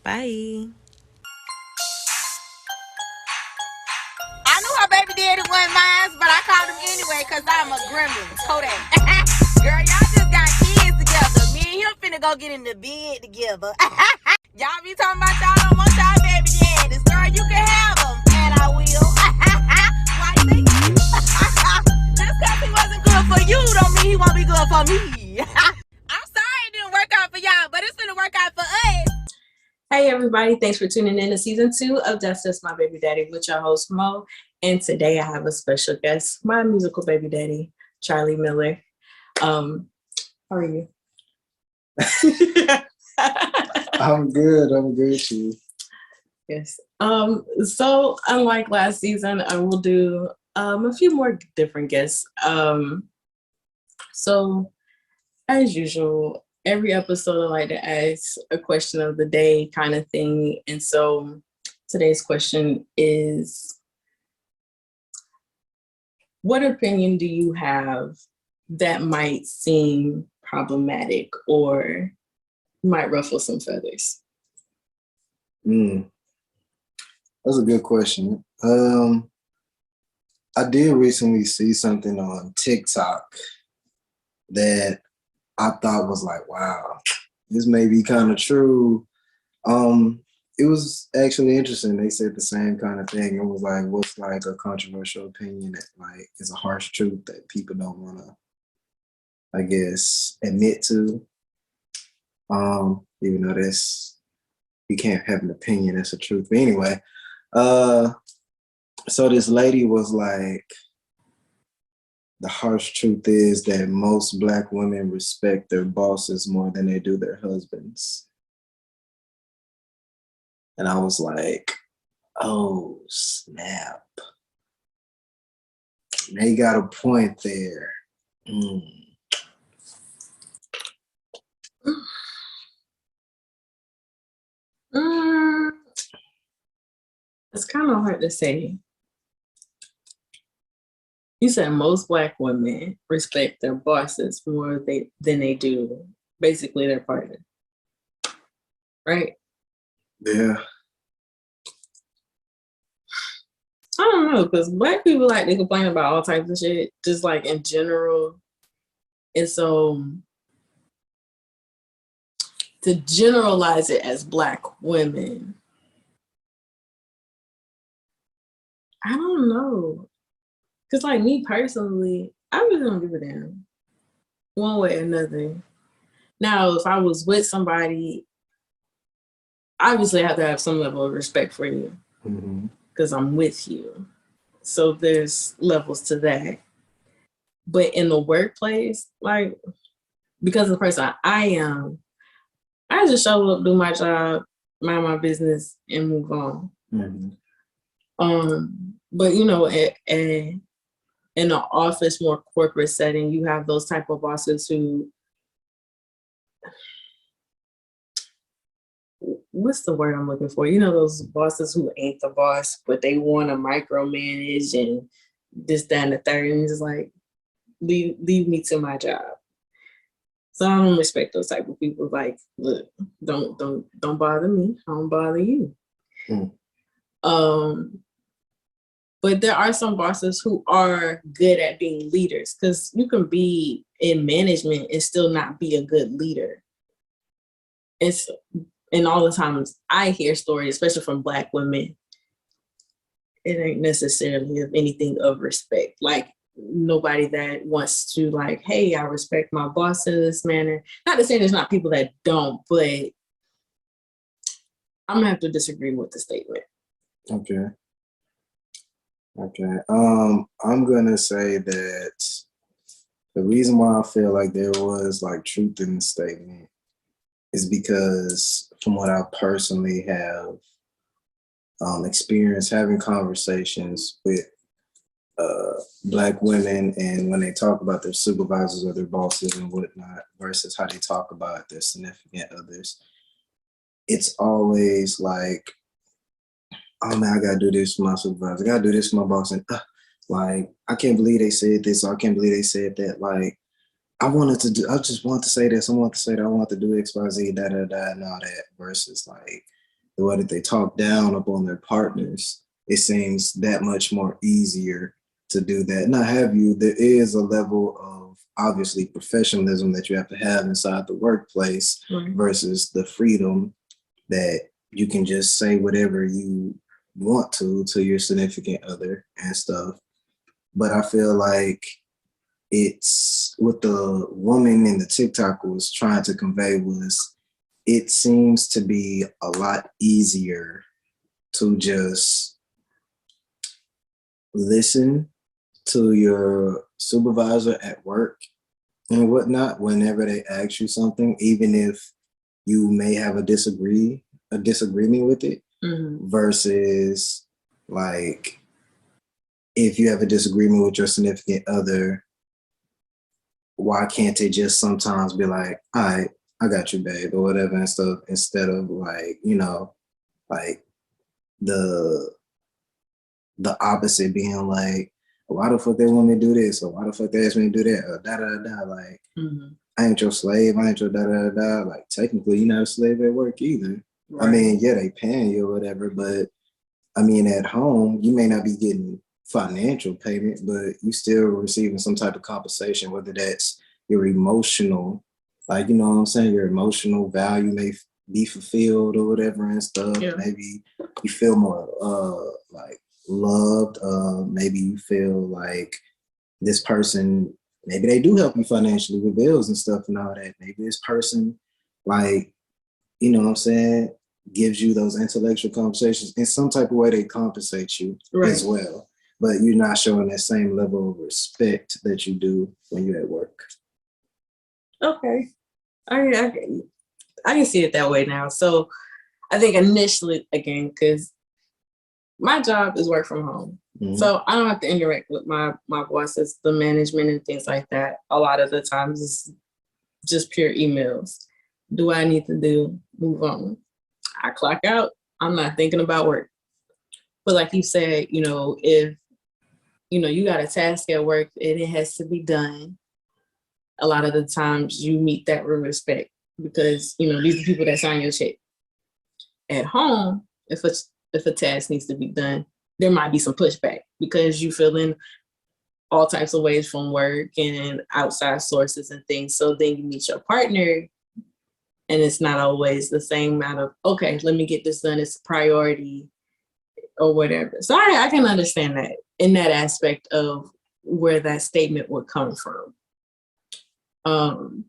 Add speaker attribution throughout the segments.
Speaker 1: Bye.
Speaker 2: I knew her baby daddy wasn't mine, but I called him anyway because I'm a gremlin. So that. Girl, y'all just got kids together. Me and him finna go get in the bed together. Y'all be talking about y'all don't want y'all baby daddies. Girl, you can have them, and I will. Why you think just because he wasn't good for you don't mean he won't be good for me. I'm sorry it didn't work out for y'all, but it's gonna work out for us.
Speaker 3: Hey everybody, thanks for tuning in to season 2 of That's Just My Baby Daddy with your host Mo. And today I have a special guest, my musical baby daddy, Charlie Miller. How are you?
Speaker 4: I'm good too.
Speaker 3: Yes. So unlike last season, I will do a few more different guests. So as usual, every episode I like to ask a question of the day kind of thing. And so today's question is, what opinion do you have that might seem problematic or might ruffle some feathers?
Speaker 4: That's a good question. I did recently see something on TikTok that I thought was like, wow, this may be kind of true. It was actually interesting. They said the same kind of thing. It was like, what's like a controversial opinion that like is a harsh truth that people don't want to, I guess, admit to. Even though that's, you can't have an opinion, that's the truth. But anyway, so this lady was like, the harsh truth is that most Black women respect their bosses more than they do their husbands. And I was like, oh, snap. They got a point there.
Speaker 3: It's kind of hard to say. You said most Black women respect their bosses more than they do basically their partner, right?
Speaker 4: Yeah.
Speaker 3: I don't know, because Black people like to complain about all types of shit, just like in general. And so to generalize it as Black women, I don't know. Because like me personally, I really don't give a damn one way or another. Now, if I was with somebody, obviously I have to have some level of respect for you because I'm with you. So there's levels to that. But in the workplace, like, because of the person I am, I just show up, do my job, mind my business, and move on. But you know, in an office, more corporate setting, you have those type of bosses who, what's the word I'm looking for? You know, those bosses who ain't the boss, but they want to micromanage and this, that, and the third, and it's like, leave me to my job. So I don't respect those type of people. Like, look, don't bother me. I don't bother you. But there are some bosses who are good at being leaders, because you can be in management and still not be a good leader. And all the times I hear stories, especially from Black women, it ain't necessarily of anything of respect. Like, nobody that wants to like, hey, I respect my boss in this manner. Not to say there's not people that don't, but I'm gonna have to disagree with the statement.
Speaker 4: Okay. I'm gonna say that the reason why I feel like there was like truth in the statement is because from what I personally have experienced having conversations with Black women, and when they talk about their supervisors or their bosses and whatnot versus how they talk about their significant others, it's always like, oh man, I gotta do this for my supervisor, I gotta do this for my boss, and like, I can't believe they said this, or I can't believe they said that. Like, I just want to say this, I want to say that, I want to do X, Y, Z, da, da, da, and all that, versus like, the way that they talk down upon their partners, it seems that much more easier to do that. Now, there is a level of obviously professionalism that you have to have inside the workplace versus the freedom that you can just say whatever you want to your significant other and stuff. But I feel like it's what the woman in the TikTok was trying to convey was it seems to be a lot easier to just listen to your supervisor at work and whatnot whenever they ask you something, even if you may have a disagreement with it, versus like if you have a disagreement with your significant other, why can't they just sometimes be like, all right, I got you, babe, or whatever and stuff, instead of like, you know, like the opposite being like, why the fuck they want me to do this? Or why the fuck they ask me to do that? Or da da da. Like, I ain't your slave. I ain't your da da da. Like, technically, you're not a slave at work either. Right. I mean, yeah, they paying you or whatever, but I mean, at home, you may not be getting financial payment, but you still receiving some type of compensation, whether that's your emotional, like, you know what I'm saying, your emotional value may be fulfilled or whatever and stuff. Yeah. Maybe you feel more like loved. Maybe you feel like this person, maybe they do help you financially with bills and stuff and all that. Maybe this person, like, you know what I'm saying, gives you those intellectual conversations. In some type of way, they compensate you as well. But you're not showing that same level of respect that you do when you're at work.
Speaker 3: Okay. I can see it that way now. So I think initially, again, because my job is work from home. So I don't have to interact with my bosses, the management and things like that. A lot of the times it's just pure emails. Do I need to move on? I clock out. I'm not thinking about work. But like you said, you know, if, you know, you got a task at work and it has to be done, a lot of the times you meet that with respect because, you know, these are people that sign your check. At home, if a task needs to be done, there might be some pushback because you feel in all types of ways from work and outside sources and things. So then you meet your partner and it's not always the same amount of, okay, let me get this done, it's a priority or whatever. So I can understand that in that aspect of where that statement would come from. I'm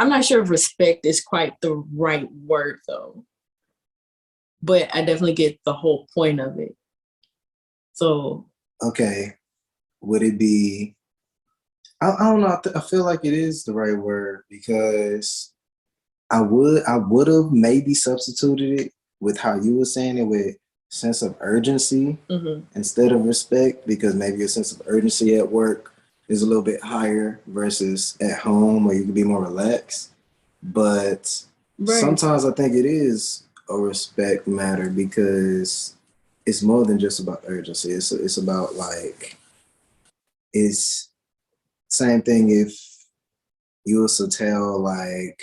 Speaker 3: not sure if respect is quite the right word though, but I definitely get the whole point of it. So.
Speaker 4: Okay, would it be, I don't know, I feel like it is the right word because I would have maybe substituted it with how you were saying it with sense of urgency instead of respect, because maybe your sense of urgency at work is a little bit higher versus at home where you can be more relaxed. But sometimes I think it is a respect matter because it's more than just about urgency. It's about like, it's same thing if you was to tell like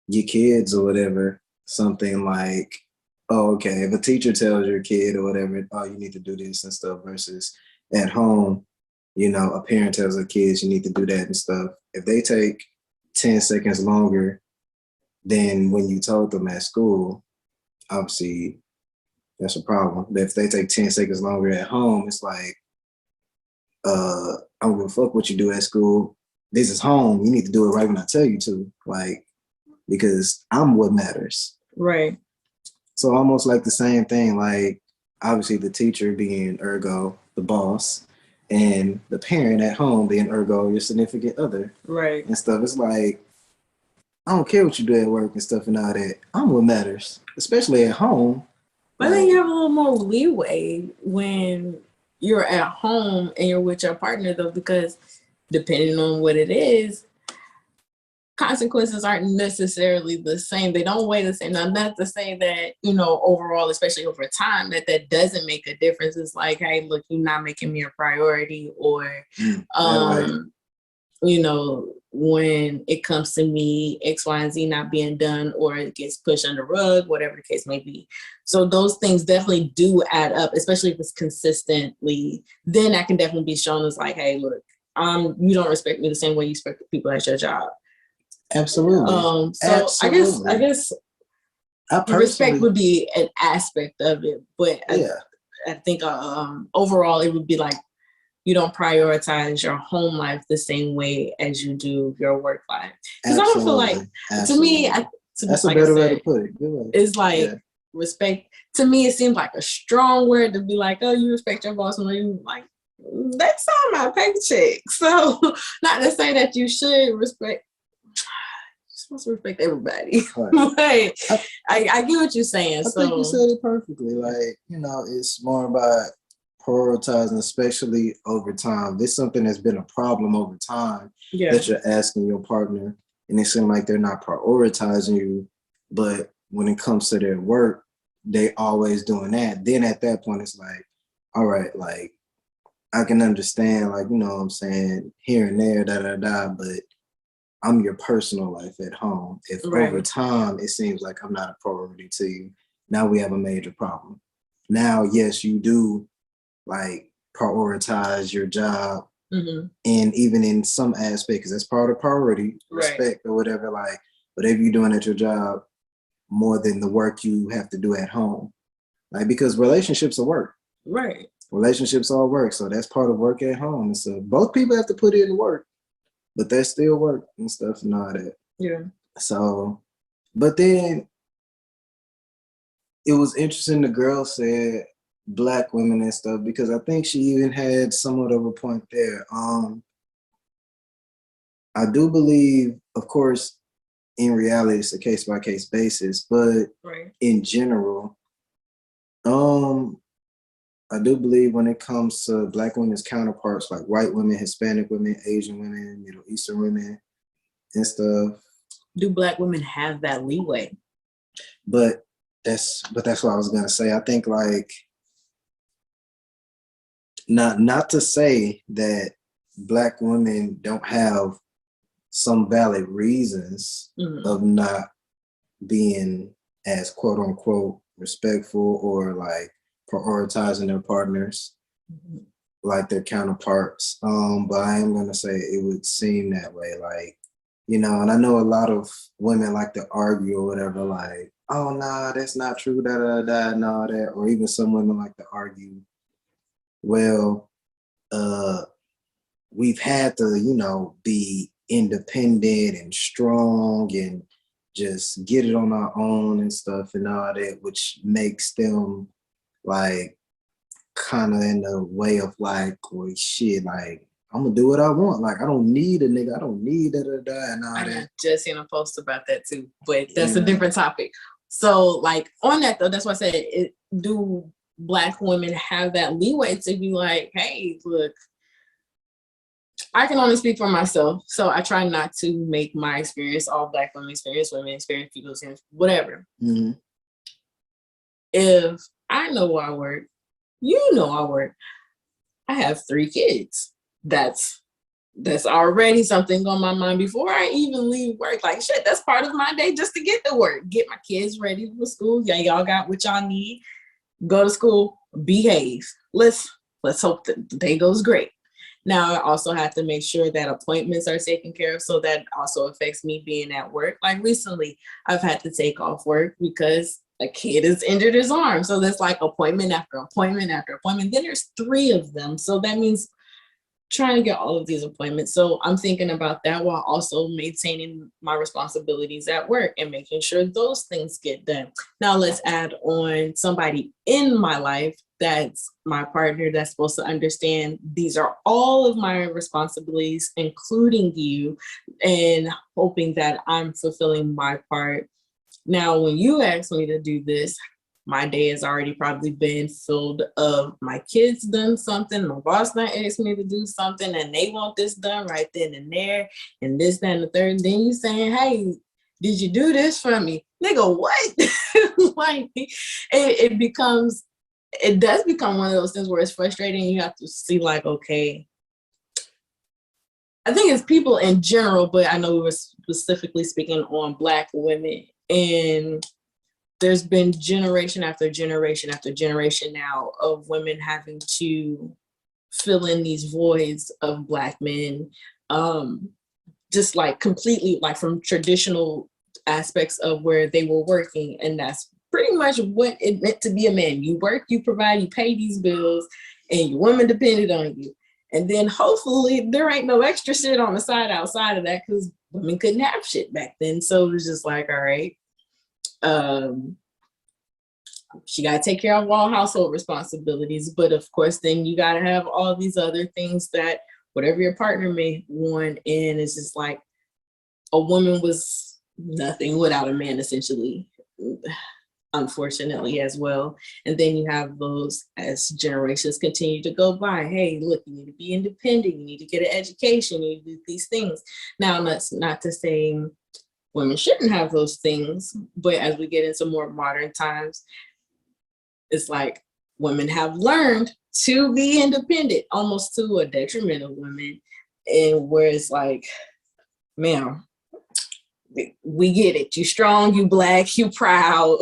Speaker 4: your kids or whatever, something like, oh, okay, if a teacher tells your kid or whatever, oh, you need to do this and stuff versus at home, you know, a parent tells their kids you need to do that and stuff. If they take 10 seconds longer than when you told them at school, obviously that's a problem. But if they take 10 seconds longer at home, it's like, I don't give a fuck what you do at school. This is home. You need to do it right when I tell you to, like, because I'm what matters.
Speaker 3: Right.
Speaker 4: So almost like the same thing, like obviously the teacher being ergo, the boss, and the parent at home being ergo, your significant other.
Speaker 3: Right.
Speaker 4: And stuff. It's like, I don't care what you do at work and stuff and all that. I'm what matters, especially at home.
Speaker 3: But then you have a little more leeway when you're at home and you're with your partner though, because depending on what it is, consequences aren't necessarily the same. They don't weigh the same. Now, not to say that, you know, overall, especially over time, that doesn't make a difference. It's like, hey, look, you're not making me a priority, or you know, when it comes to me, X, Y, and Z not being done, or it gets pushed under the rug, whatever the case may be. So those things definitely do add up, especially if it's consistently, then that can definitely be shown as like, hey, look, you don't respect me the same way you respect the people at your job.
Speaker 4: Absolutely.
Speaker 3: So
Speaker 4: Absolutely.
Speaker 3: I guess respect would be an aspect of it, but I think overall it would be like, you don't prioritize your home life the same way as you do your work life. Because I don't feel like, to me,
Speaker 4: that's a better way to put it.
Speaker 3: It's like respect. To me, it seems like a strong word to be like, oh, you respect your boss, and you like, that's on my paycheck. So not to say that you should respect. You're supposed to respect everybody. Right. I get what you're saying.
Speaker 4: I think you said it perfectly. Like, you know, it's more about prioritizing, especially over time. This is something that's been a problem over time that you're asking your partner, and it seems like they're not prioritizing you. But when it comes to their work, they always doing that. Then at that point, it's like, all right, like I can understand, like, you know what I'm saying, here and there, but I'm your personal life at home. If over time it seems like I'm not a priority to you, now we have a major problem. Now, yes, you do like prioritize your job, and even in some aspect, because that's part of priority, respect or whatever, like whatever you're doing at your job more than the work you have to do at home. Like, because relationships are work.
Speaker 3: Right.
Speaker 4: Relationships all work. So that's part of work at home. And so both people have to put in work, but that's still work and stuff and all that.
Speaker 3: Yeah.
Speaker 4: So, but then it was interesting, the girl said Black women and stuff, because I think she even had somewhat of a point there. I do believe, of course, in reality, it's a case-by-case basis, but in general, I do believe when it comes to Black women's counterparts, like white women, Hispanic women, Asian women, Middle Eastern women and stuff.
Speaker 3: Do Black women have that leeway?
Speaker 4: But that's what I was gonna say. I think like, not to say that Black women don't have some valid reasons of not being as quote unquote respectful or like prioritizing their partners like their counterparts. But I am gonna say it would seem that way, like, you know, and I know a lot of women like to argue or whatever, like, oh nah, that's not true, and all that, or even some women like to argue, well, we've had to, you know, be independent and strong and just get it on our own and stuff and all that, which makes them like kind of in the way of like, well, shit, like I'm gonna do what I want. Like I don't need a nigga. I don't need and all that.
Speaker 3: I just seen a post about that too, but that's a different topic. So like on that though, that's why I said, do Black women have that leeway to be like, hey, look, I can only speak for myself, so I try not to make my experience all Black women experience, people experience, whatever. If I know I work, you know I work. I have 3 kids. That's already something on my mind before I even leave work. Like shit, that's part of my day just to get to work, get my kids ready for school. Yeah, y'all got what y'all need. Go to school, behave. Let's hope that the day goes great. Now I also have to make sure that appointments are taken care of, so that also affects me being at work. Like recently, I've had to take off work because a kid has injured his arm. So there's like appointment after appointment after appointment. Then there's 3 of them. So that means trying to get all of these appointments. So I'm thinking about that while also maintaining my responsibilities at work and making sure those things get done. Now let's add on somebody in my life that's my partner that's supposed to understand these are all of my responsibilities, including you, and hoping that I'm fulfilling my part. Now, when you ask me to do this, my day has already probably been filled of my kids done something, my boss done asked me to do something, and they want this done right then and there, and this, that, and the third. And then you saying, hey, did you do this for me? Nigga, what? Like, it does become one of those things where it's frustrating. You have to see like, okay, I think it's people in general, but I know we were specifically speaking on Black women. And there's been generation after generation after generation now of women having to fill in these voids of Black men, just like completely like from traditional aspects of where they were working. And that's pretty much what it meant to be a man. You work, you provide, you pay these bills, and your woman depended on you. And then hopefully there ain't no extra shit on the side outside of that, because women couldn't have shit back then. So it was just like, all right, she got to take care of all household responsibilities. But of course, then you got to have all these other things that whatever your partner may want. And it's just like a woman was nothing without a man, essentially, unfortunately, as well. And then you have those, as generations continue to go by, hey, look, you need to be independent, you need to get an education, you need to do these things. Now, that's not to say women shouldn't have those things, but as we get into more modern times, it's like women have learned to be independent, almost to a detriment of women. And where it's like, ma'am, we get it. You strong, you Black, you proud.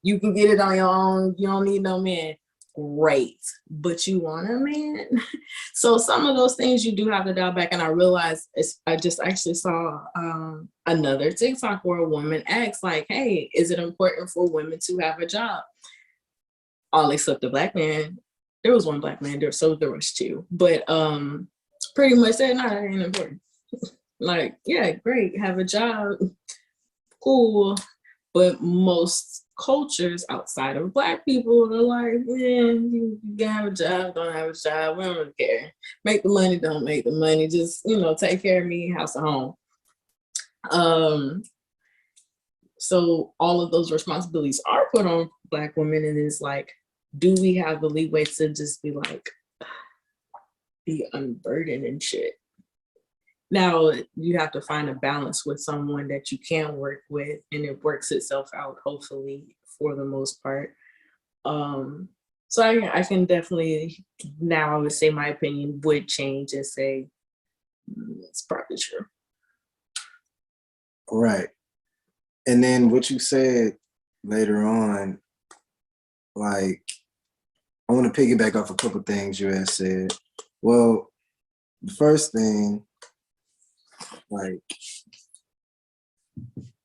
Speaker 3: You can get it on your own. You don't need no man. Great. But you want a man? So some of those things you do have to dial back. And I realized, I just actually saw another TikTok where a woman asked like, hey, is it important for women to have a job? All except the Black man. There was one Black man there, so there was two. But pretty much said, no, that ain't important. Like, yeah, great, have a job, cool. But most cultures outside of Black people are like, man, you can have a job, don't have a job, we don't really care. Make the money, don't make the money, just, take care of me, house and home. So all of those responsibilities are put on Black women, and it's like, do we have the leeway to just be like, be unburdened and shit? Now you have to find a balance with someone that you can work with, and it works itself out, hopefully, for the most part. So I can definitely, now I would say my opinion would change and say, it's probably true.
Speaker 4: Right. And then what you said later on, like, I want to piggyback off a couple things you had said. Well, the first thing, like,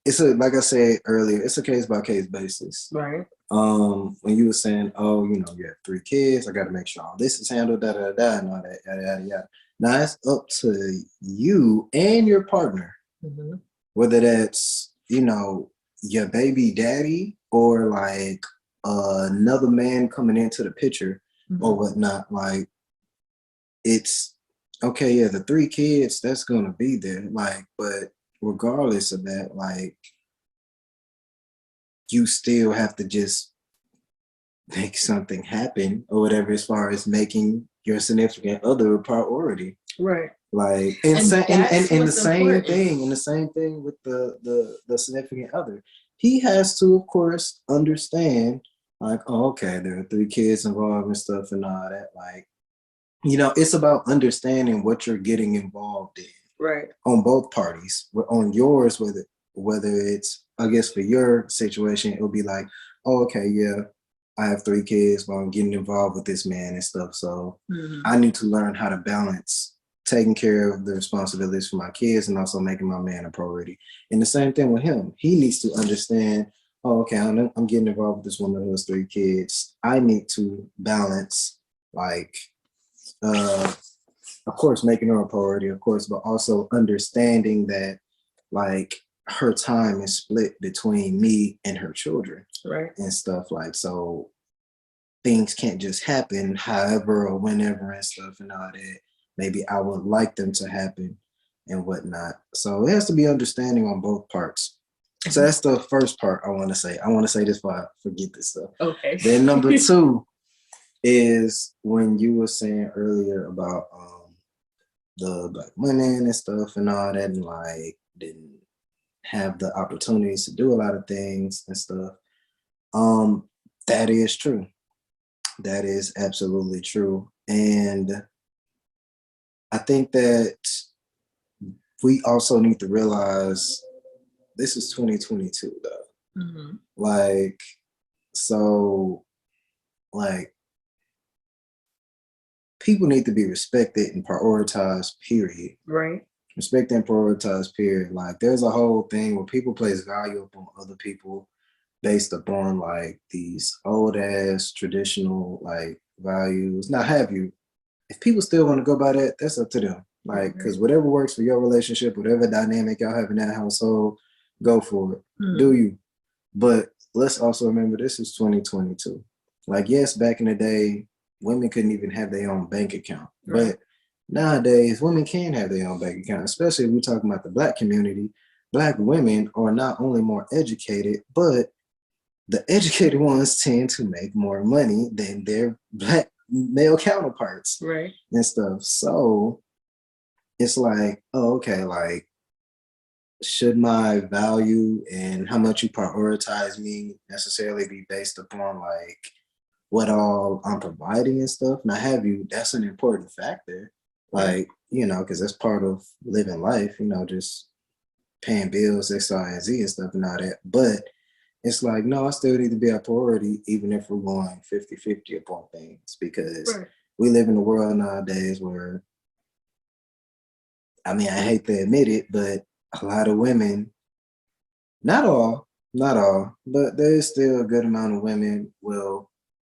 Speaker 4: like I said earlier, it's a case by case basis.
Speaker 3: Right.
Speaker 4: When you were saying, oh, you have 3 kids, I got to make sure all this is handled, and all that, yada, yada, yada. Now it's up to you and your partner, whether that's, your baby daddy or like another man coming into the picture or whatnot. Like, it's okay, yeah, the 3 kids, that's gonna be there. Like, but regardless of that, like, you still have to just make something happen or whatever, as far as making your significant other a priority.
Speaker 3: Right.
Speaker 4: Like, and the same thing with the significant other. He has to, of course, understand, like, oh, okay, there are 3 kids involved and stuff and all that. Like, it's about understanding what you're getting involved in.
Speaker 3: Right.
Speaker 4: On both parties. On yours, whether it's, I guess for your situation, it'll be like, oh, okay, yeah, I have 3 kids, but I'm getting involved with this man and stuff. So I need to learn how to balance taking care of the responsibilities for my kids and also making my man a priority. And the same thing with him. He needs to understand, oh, okay, I'm getting involved with this woman who has 3 kids. I need to balance, like, of course, making her a priority, of course, but also understanding that, like, her time is split between me and her children.
Speaker 3: Right.
Speaker 4: And stuff, like, so things can't just happen however or whenever and stuff and all that. Maybe I would like them to happen and whatnot. So it has to be understanding on both parts. So that's the first part I want to say. I want to say this before I forget this stuff.
Speaker 3: Okay.
Speaker 4: Then number 2 is when you were saying earlier about the Black women and stuff and all that, and like didn't have the opportunities to do a lot of things and stuff. That is true. That is absolutely true. And I think that we also need to realize this is 2022 though.
Speaker 3: Mm-hmm.
Speaker 4: Like, so, like, people need to be respected and prioritized, period.
Speaker 3: Right.
Speaker 4: Respect and prioritize, period. Like, there's a whole thing where people place value upon other people based upon like these old ass traditional like values. Now, have you, if people still want to go by that, that's up to them. Like, because whatever works for your relationship, whatever dynamic y'all have in that household, go for it.
Speaker 3: Mm-hmm.
Speaker 4: Do you? But let's also remember this is 2022. Like, yes, back in the day, women couldn't even have their own bank account.
Speaker 3: Right.
Speaker 4: But nowadays, women can have their own bank account, especially if we're talking about the Black community. Black women are not only more educated, but the educated ones tend to make more money than their Black male counterparts.
Speaker 3: Right.
Speaker 4: And stuff. So it's like, oh, okay, like, should my value and how much you prioritize me necessarily be based upon like what all I'm providing and stuff? Now, have you, that's an important factor. Like, you know, because that's part of living life, you know, just paying bills, X, Y, and Z and stuff and all that. But it's like, no, I still need to be a priority, even if we're going 50-50 upon things, because we live in a world nowadays where, I mean, I hate to admit it, but a lot of women, not all, but there's still a good amount of women will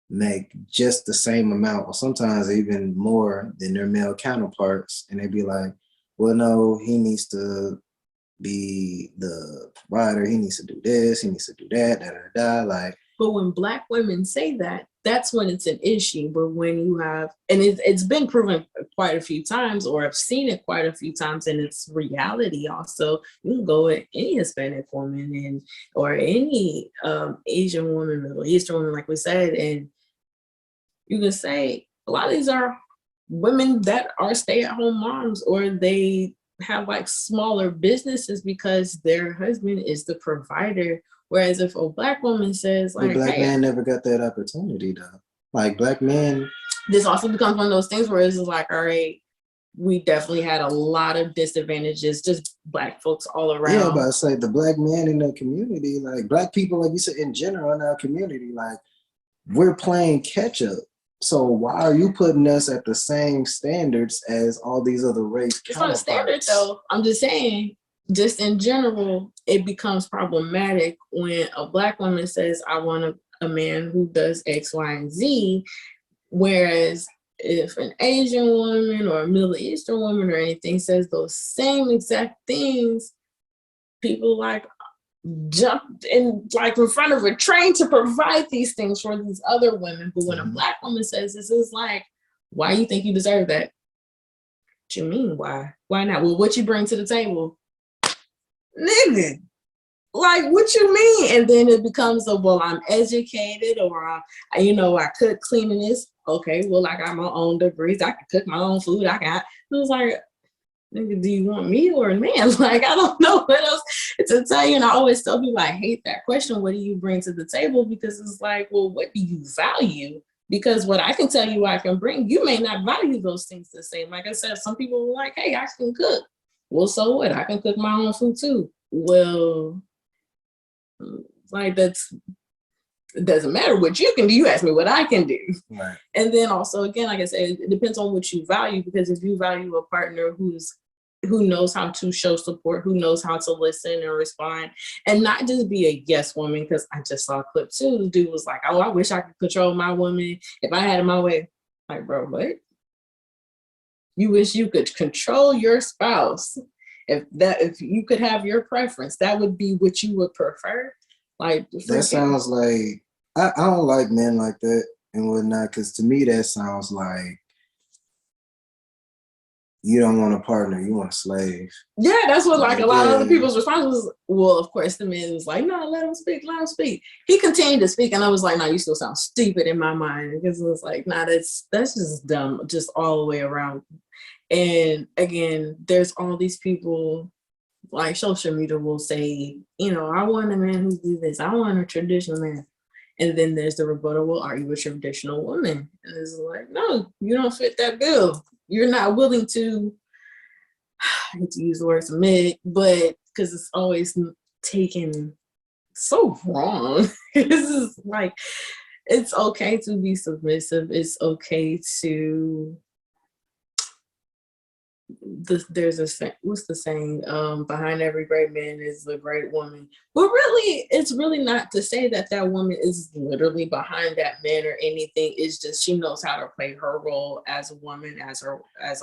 Speaker 4: make just the same amount or sometimes even more than their male counterparts. And they be like, well, no, he needs to be the provider. He needs to do this. He needs to do that, like.
Speaker 3: But when Black women say that, that's when it's an issue. But when you have, and it's been proven quite a few times, or I've seen it quite a few times, and it's reality also. You can go with any Hispanic woman and or any Asian woman, Middle Eastern woman, like we said, and you can say a lot of these are women that are stay-at-home moms, or they have like smaller businesses because their husband is the provider. Whereas if a Black woman says like,
Speaker 4: the Black
Speaker 3: hey,
Speaker 4: man never got that opportunity though. Like, Black men,
Speaker 3: this also becomes one of those things where it's like, all right, we definitely had a lot of disadvantages, just Black folks all around.
Speaker 4: Yeah, but I say the Black man in the community, like Black people, like you said, in general in our community, like we're playing catch up. So why are you putting us at the same standards as all these other race
Speaker 3: it's not a
Speaker 4: counterparts?
Speaker 3: standard though. I'm just saying, just in general, it becomes problematic when a Black woman says, I want a man who does X, Y, and Z. Whereas if an Asian woman or a Middle Eastern woman or anything says those same exact things, people like jump in like in front of a train to provide these things for these other women. But when a Black woman says this, is like, why you think you deserve that? What you mean, why? Why not? Well, what you bring to the table? Nigga, like, what you mean? And then it becomes a, well, I'm educated, or I could clean in this. Okay, well, I got my own degrees. I can cook my own food. It was like, nigga, do you want me or a man? Like, I don't know what else to tell you. And I always tell people, I hate that question. What do you bring to the table? Because it's like, well, what do you value? Because what I can tell you I can bring, you may not value those things the same. Like I said, some people are like, hey, I can cook. Well, so what? I can cook my own food too. Well, like it doesn't matter what you can do. You ask me what I can do.
Speaker 4: Right.
Speaker 3: And then also, again, like I said, it depends on what you value, because if you value a partner who knows how to show support, who knows how to listen and respond, and not just be a yes woman, because I just saw a clip too. The dude was like, oh, I wish I could control my woman if I had it my way. Like, bro, what? You wish you could control your spouse? If you could have your preference, that would be what you would prefer? Like,
Speaker 4: that sounds like, I don't like men like that and whatnot, because to me that sounds like you don't want a partner, you want a slave.
Speaker 3: Yeah, that's what like a lot of other people's response was. Well, of course, the man was like, no, let him speak. He continued to speak, and I was like, no, you still sound stupid in my mind, because it was like, nah, that's just dumb, just all the way around. And again, there's all these people, like social media will say, I want a man who do this. I want a traditional man. And then there's the rebuttal, well, are you a traditional woman? And it's like, no, you don't fit that bill. You're not willing to I hate to use the word submit, but because it's always taken so wrong. This is like, it's okay to be submissive. It's okay to there's what's the saying, behind every great man is a great woman, but really it's really not to say that that woman is literally behind that man or anything. It's just she knows how to play her role as a woman, as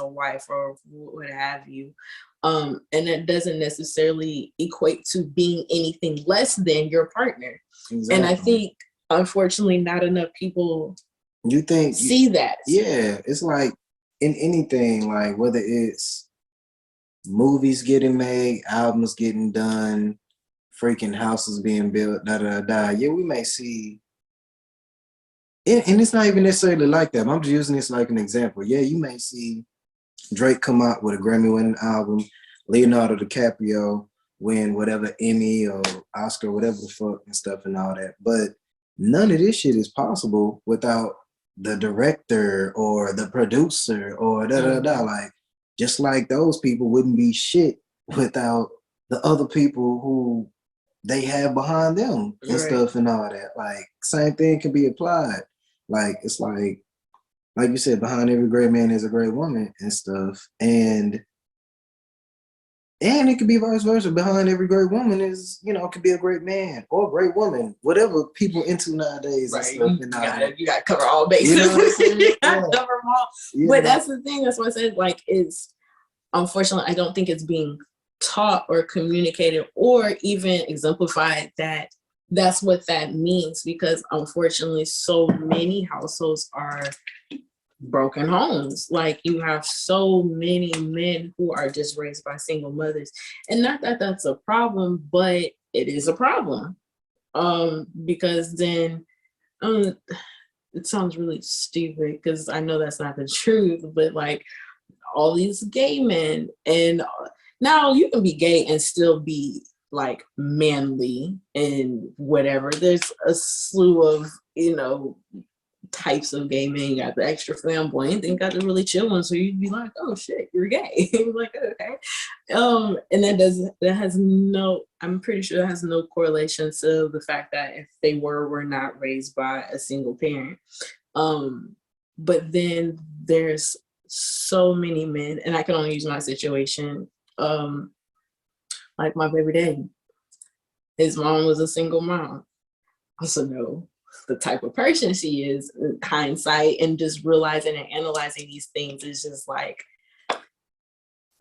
Speaker 3: a wife, or what have you. And that doesn't necessarily equate to being anything less than your partner. Exactly. And I think unfortunately not enough people see that.
Speaker 4: Yeah, it's like in anything, like whether it's movies getting made, albums getting done, freaking houses being built, yeah, we may see it, and it's not even necessarily like that. I'm just using this like an example. Yeah, you may see Drake come out with a Grammy-winning album, Leonardo DiCaprio win whatever Emmy or Oscar, whatever the fuck and stuff and all that, but none of this shit is possible without the director or the producer or like, just like those people wouldn't be shit without the other people who they have behind them and stuff and all that. Like, same thing can be applied. Like, it's like you said, behind every great man is a great woman and stuff. And it could be vice versa. Behind every great woman is, could be a great man or a great woman, whatever people into nowadays.
Speaker 3: Right.
Speaker 4: And stuff.
Speaker 3: You gotta cover all bases.
Speaker 4: You know what I'm saying?
Speaker 3: You gotta cover them all. Yeah. But that's the thing. That's why I said, like, it's unfortunately, I don't think it's being taught or communicated or even exemplified that that's what that means, because unfortunately, so many households are broken homes. Like, you have so many men who are just raised by single mothers, and not that that's a problem, but it is a problem, because then it sounds really stupid because I know that's not the truth, but like all these gay men, and now you can be gay and still be like manly and whatever. There's a slew of types of gay men. You got the extra flamboyant, then you got the really chill ones, so you'd be like, oh shit, you're gay. You're like, okay. And that has no, I'm pretty sure that has no correlation to the fact that if they were not raised by a single parent. But then there's so many men, and I can only use my situation, like my baby daddy. His mom was a single mom. I also know the type of person she is. Hindsight and just realizing and analyzing these things is just like,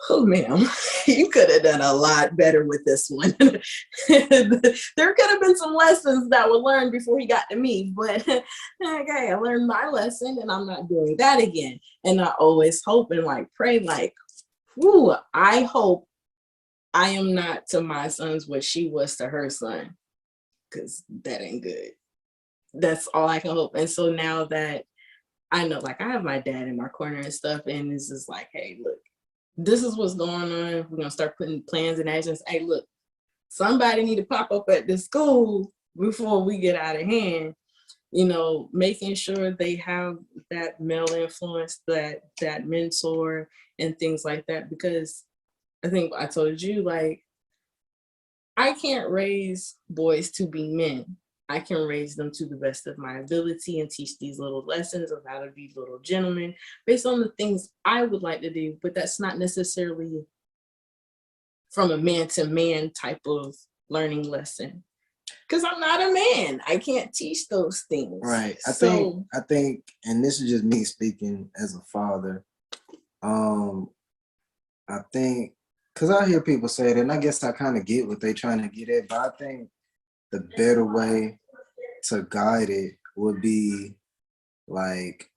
Speaker 3: oh ma'am, you could have done a lot better with this one. There could have been some lessons that were learned before he got to me, but okay, I learned my lesson and I'm not doing that again. And I always hope and like pray, like, whoo, I hope I am not to my sons what she was to her son, because that ain't good. That's all I can hope. And so now that I know, like, I have my dad in my corner and stuff, and it's just like, hey, look, this is what's going on. We're gonna start putting plans and actions. Hey, look, somebody need to pop up at this school before we get out of hand. Making sure they have that male influence, that mentor and things like that. Because I think I told you, like, I can't raise boys to be men. I can raise them to the best of my ability and teach these little lessons of how to be little gentlemen based on the things I would like to do, but that's not necessarily from a man-to-man type of learning lesson. Because I'm not a man. I can't teach those things.
Speaker 4: Right. I think, and this is just me speaking as a father, I think, because I hear people say that, and I guess I kind of get what they're trying to get at, but I think the better way to guide it would be like,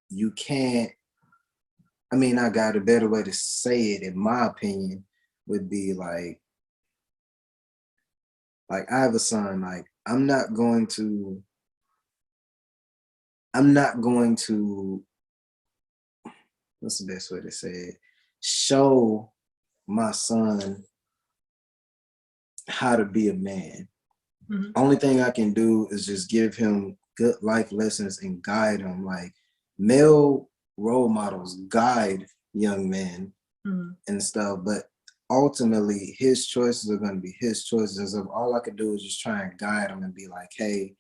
Speaker 4: you can't, I got a better way to say it, in my opinion, would be like I have a son, like, I'm not going to, what's the best way to say it? Show my son how to be a man. Mm-hmm. Only thing I can do is just give him good life lessons and guide him. Like, male role models guide young men and stuff. But ultimately, his choices are going to be his choices. So all I could do is just try and guide him and be like, hey,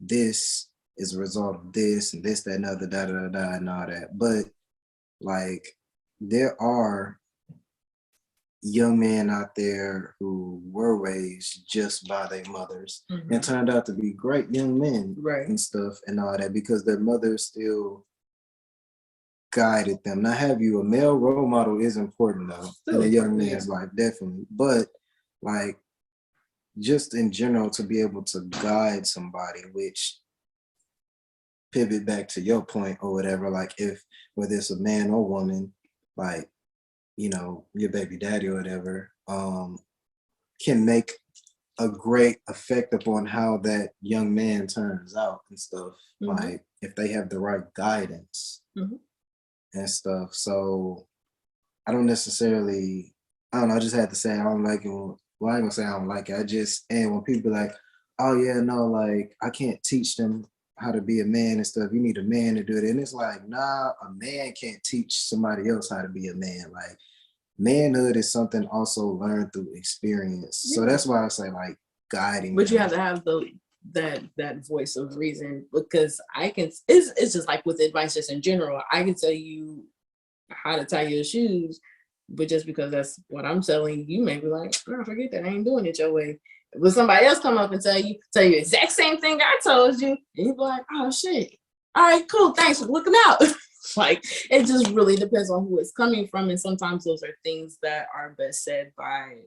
Speaker 4: this is a result of this and this, that, and other, da, da, da, da, and all that. But like, there are young men out there who were raised just by their mothers and turned out to be great young men and stuff and all that because their mothers still guided them. Now, have you a male role model is important though in a young man's life, definitely. But like, just in general, to be able to guide somebody, which pivot back to your point or whatever, like if whether it's a man or woman, like, you know, your baby daddy or whatever, can make a great effect upon how that young man turns out and stuff. Like if they have the right guidance and stuff. So I don't necessarily, I don't know, I just had to say I don't like it. Well, I ain't gonna say I don't like it. And when people be like, oh yeah, no, like I can't teach them how to be a man and stuff. You need a man to do it. And it's like, nah, a man can't teach somebody else how to be a man. Like manhood is something also learned through experience. So that's why I say like guiding.
Speaker 3: But you have to have that voice of reason, because it's just like with advice just in general. I can tell you how to tie your shoes, but just because that's what I'm telling you may be like, oh, forget that, I ain't doing it your way. But somebody else come up and tell you exact same thing I told you, and you be like, oh shit, all right, cool, thanks for looking out. Like, it just really depends on who it's coming from, and sometimes those are things that are best said by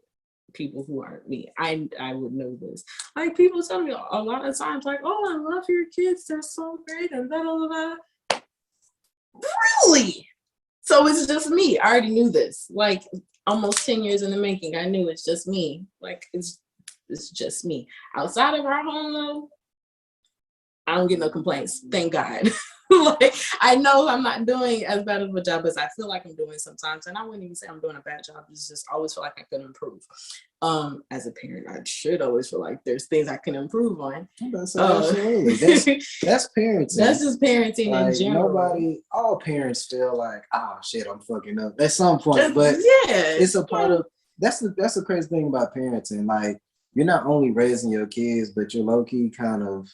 Speaker 3: people who aren't me. I would know this. Like, people tell me a lot of times, like, oh, I love your kids, they're so great, and blah, blah, blah. Really? So it's just me. I already knew this. Like, almost 10 years in the making, I knew it's just me. Like, it's just me. Outside of our home, though, I don't get no complaints. Thank God. Like, I know I'm not doing as bad of a job as I feel like I'm doing sometimes, and I wouldn't even say I'm doing a bad job. It's just always feel like I could improve. As a parent, I should always feel like there's things I can improve on.
Speaker 4: That's parenting.
Speaker 3: That's just parenting
Speaker 4: like,
Speaker 3: in general.
Speaker 4: All parents feel like, oh shit, I'm fucking up at some point. But it's a part of that's the crazy thing about parenting. Like, you're not only raising your kids, but you're low-key kind of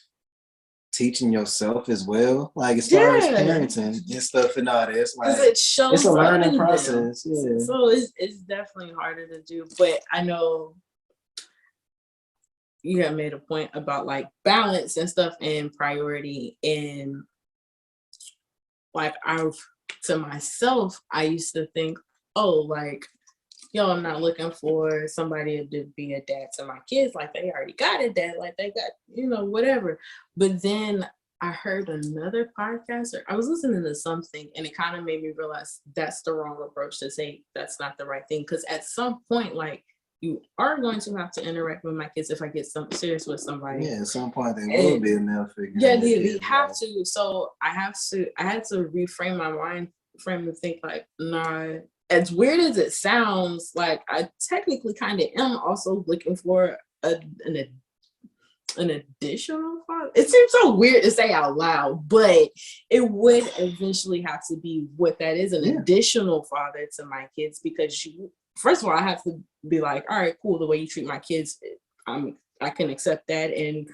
Speaker 4: teaching yourself as well, like as far as parenting and stuff and all this. Like,
Speaker 3: it shows
Speaker 4: it's a learning process. Yeah.
Speaker 3: So it's definitely harder to do. But I know you have made a point about like balance and stuff and priority. And like to myself, I used to think, oh, like, yo, I'm not looking for somebody to be a dad to my kids. Like, they already got a dad. Like, they got, whatever. But then I heard another podcast, or I was listening to something, and it kind of made me realize that's the wrong approach to say that's not the right thing. Because at some point, like, you are going to have to interact with my kids if I get serious with somebody.
Speaker 4: Yeah, at some point they will be a male figure.
Speaker 3: Yeah, they have to. So I had to reframe my mind frame and think like, nah. As weird as it sounds, like I technically kind of am also looking for an additional father. It seems so weird to say out loud, but it would eventually have to be what that is, an additional father to my kids, because first of all, I have to be like, all right, cool, the way you treat my kids, I can accept that, and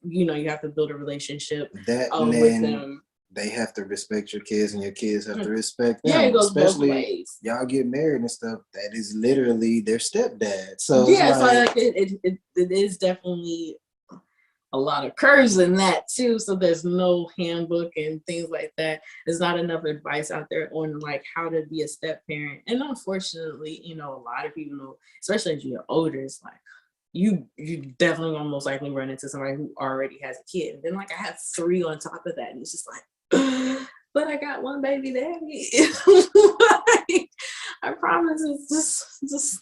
Speaker 3: you have to build a relationship with them.
Speaker 4: They have to respect your kids, and your kids have to respect them.
Speaker 3: Yeah, it goes
Speaker 4: especially
Speaker 3: both ways.
Speaker 4: Y'all get married and stuff. That is literally their stepdad. So
Speaker 3: yeah, so it is definitely a lot of curves in that too. So there's no handbook and things like that. There's not enough advice out there on like how to be a step parent. And unfortunately, a lot of people know, especially as you're older, it's like you definitely will most likely run into somebody who already has a kid. And then like I have 3 on top of that, and it's just like, but I got one baby daddy. Like, I promise it just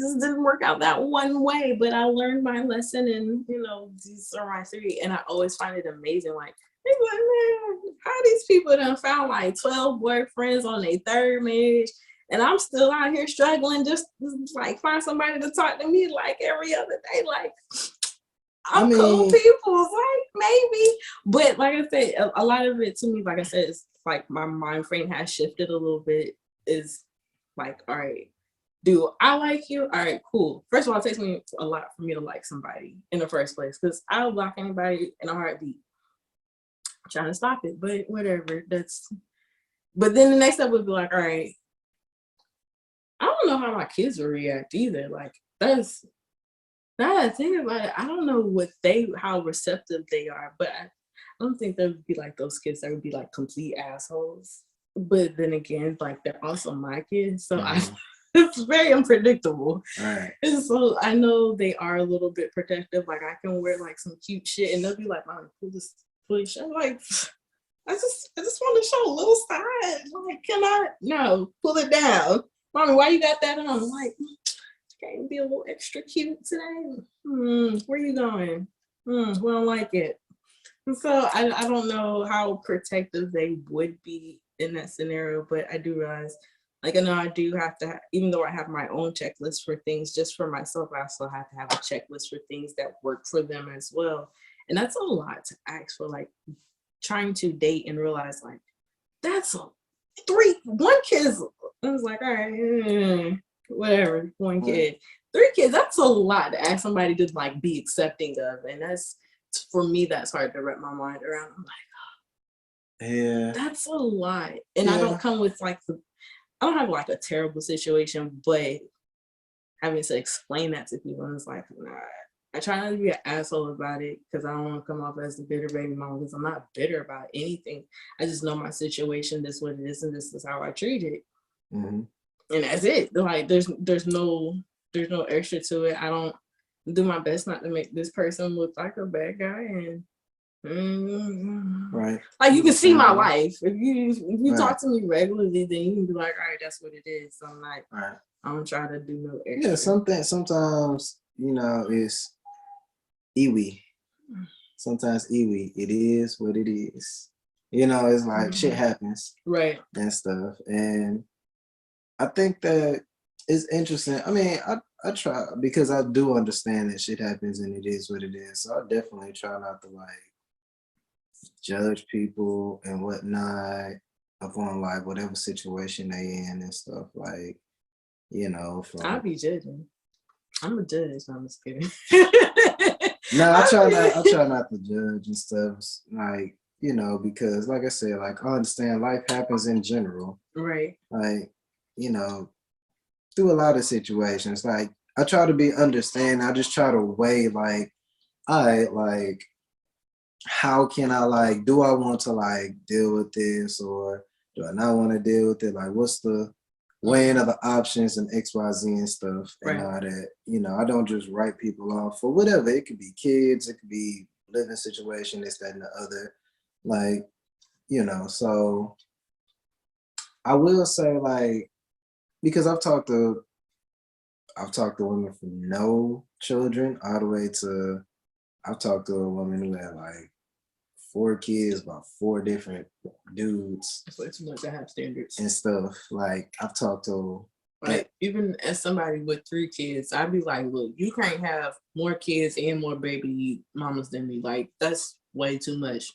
Speaker 3: didn't work out that one way, but I learned my lesson, and these are my 3. And I always find it amazing, like, man, how these people done found like 12 boyfriends on their 3rd marriage, and I'm still out here struggling just like find somebody to talk to me like every other day. Like, I'm cool people, like, maybe. But like I said, a lot of it to me, like I said, is like my mind frame has shifted a little bit. Is Like, all right, do I like you? All right, cool. First of all, it takes me a lot for me to like somebody in the first place because I'll block anybody in a heartbeat. I'm trying to stop it, but whatever. But then the next step would be like, all right, I don't know how my kids will react either. Like, that's now that I think about it, I don't know how receptive they are, but I don't think they would be like those kids that would be like complete assholes. But then again, like they're also my kids, so it's very unpredictable.
Speaker 4: Right.
Speaker 3: And so I know they are a little bit protective. Like I can wear like some cute shit, and they'll be like, "Mom, pull this shirt." I'm like, I just want to show a little side. Like, can I? No, pull it down. Mommy, why you got that on? I'm like, can you be a little extra cute today? Where you going? We don't like it. And so I don't know how protective they would be in that scenario, but I do realize, like, I know I do have to, even though I have my own checklist for things just for myself, I also have to have a checklist for things that work for them as well. And that's a lot to ask for, like, trying to date and realize, like, that's one kid's, I was like, all right, whatever, one kid. 3 kids, that's a lot to ask somebody to like be accepting of. And that's, for me, that's hard to wrap my mind around. I'm like,
Speaker 4: yeah,
Speaker 3: that's a lot. And I don't come with like I don't have like a terrible situation, but having to explain that to people, and it's like, nah. I try not to be an asshole about it because I don't want to come off as the bitter baby mom, because I'm not bitter about anything. I just know my situation, this is what it is, and this is how I treat it. And that's it. Like there's no extra to it. I don't do my best not to make this person look like a bad guy. And
Speaker 4: right,
Speaker 3: like you can see my life. If you talk to me regularly, then you can be like, all right, that's what it is. So I'm like, I don't try to do no extra.
Speaker 4: Yeah, sometimes it's iwi. Sometimes iwi. It is what it is. It's like shit happens,
Speaker 3: right,
Speaker 4: and stuff. And I think that it's interesting. I mean, I try, because I do understand that shit happens and it is what it is. So I definitely try not to like judge people and whatnot upon like whatever situation they in and stuff. Like,
Speaker 3: I'll be judging. I'm a judge. I'm just kidding.
Speaker 4: No, I try not to judge and stuff. Like, because like I said, like I understand life happens in general.
Speaker 3: Right.
Speaker 4: Like, through a lot of situations. Like I try to be understanding. I just try to weigh like, all right, like how can I like, do I want to like deal with this or do I not want to deal with it? Like what's the weighing of the options and XYZ and stuff and all that. I don't just write people off for whatever. It could be kids, it could be living situation, this, that, and the other. Like, so I will say like, because I've talked to women from no children all the way to, I've talked to a woman who had like 4 kids by 4 different dudes.
Speaker 3: It's way too much to have standards
Speaker 4: and stuff. Like I've talked to,
Speaker 3: like even as somebody with 3 kids, I'd be like, look, you can't have more kids and more baby mamas than me. Like that's way too much.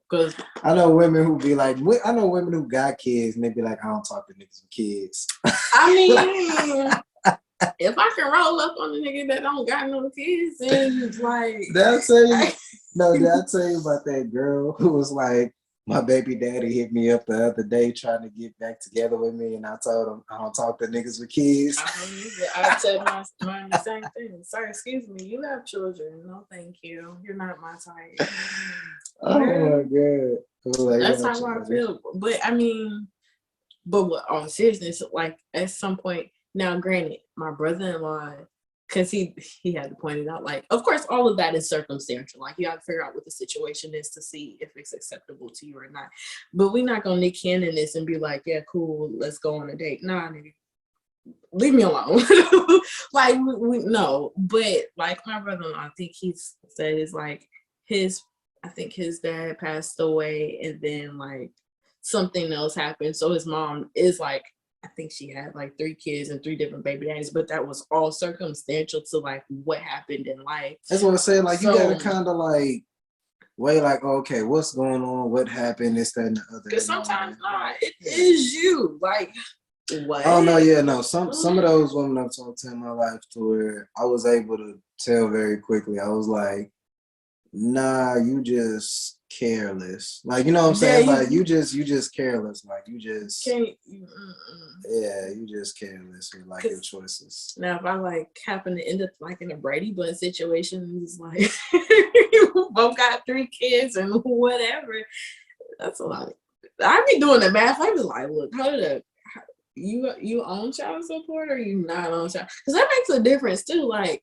Speaker 3: Because
Speaker 4: I know women who be like, I know women who got kids and they be like, I don't talk to niggas with kids.
Speaker 3: I mean, if I can roll up on a nigga that don't got no kids, then it's like,
Speaker 4: did I tell you about that girl who was like, my baby daddy hit me up the other day trying to get back together with me, and I told him I don't talk to niggas with kids.
Speaker 3: I said mine the same thing. Sorry, excuse me, you have children. No, thank you. You're not my type.
Speaker 4: Oh my god. Like,
Speaker 3: that's how I feel. But I mean, what, on seriousness, like at some point, now granted, my brother-in-law, because he had to point it out, like, of course, all of that is circumstantial. Like, you got to figure out what the situation is to see if it's acceptable to you or not. But we're not going to Nick Cannon this and be like, yeah, cool, let's go on a date. Nah, nigga, leave me alone. Like, we no. But, like, my brother-in-law, I think he said is like, I think his dad passed away and then, like, something else happened. So his mom is like, I think she had like 3 kids and 3 different baby daddies, but that was all circumstantial to like what happened in life.
Speaker 4: That's what I said. Like, you gotta kind of like weigh like, okay, what's going on? What happened? This, that, and the other.
Speaker 3: Because sometimes it is you. Like, What?
Speaker 4: Oh no, yeah, no. Some of those women I've talked to in my life to where I was able to tell very quickly. I was like, nah, you just careless. Like, you know what I'm saying? Like you just careless. Like you just
Speaker 3: can't.
Speaker 4: yeah, you just careless with like your choices.
Speaker 3: Now, if I like happen to end up like in a Brady Bunch situation, it's like you both got 3 kids and whatever. That's a lot. I be doing the math. I be like, look, hold up. You own child support or you not on child? Because that makes a difference too. Like,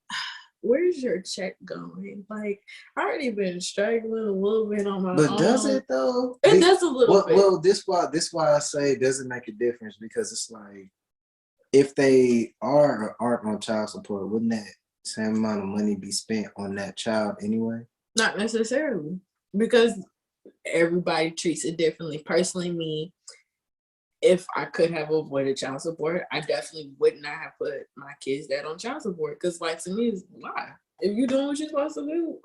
Speaker 3: where's your check going? Like, I already been struggling a little bit on my own.
Speaker 4: But does it though?
Speaker 3: It does a little bit.
Speaker 4: Well, this why I say it doesn't make a difference, because it's like if they are or aren't on child support, wouldn't that same amount of money be spent on that child anyway?
Speaker 3: Not necessarily, because everybody treats it differently. Personally, me, if I could have avoided child support, I definitely would not have put my kids' dad on child support. Because, like, to me, it's why? If you're doing what you're supposed to do,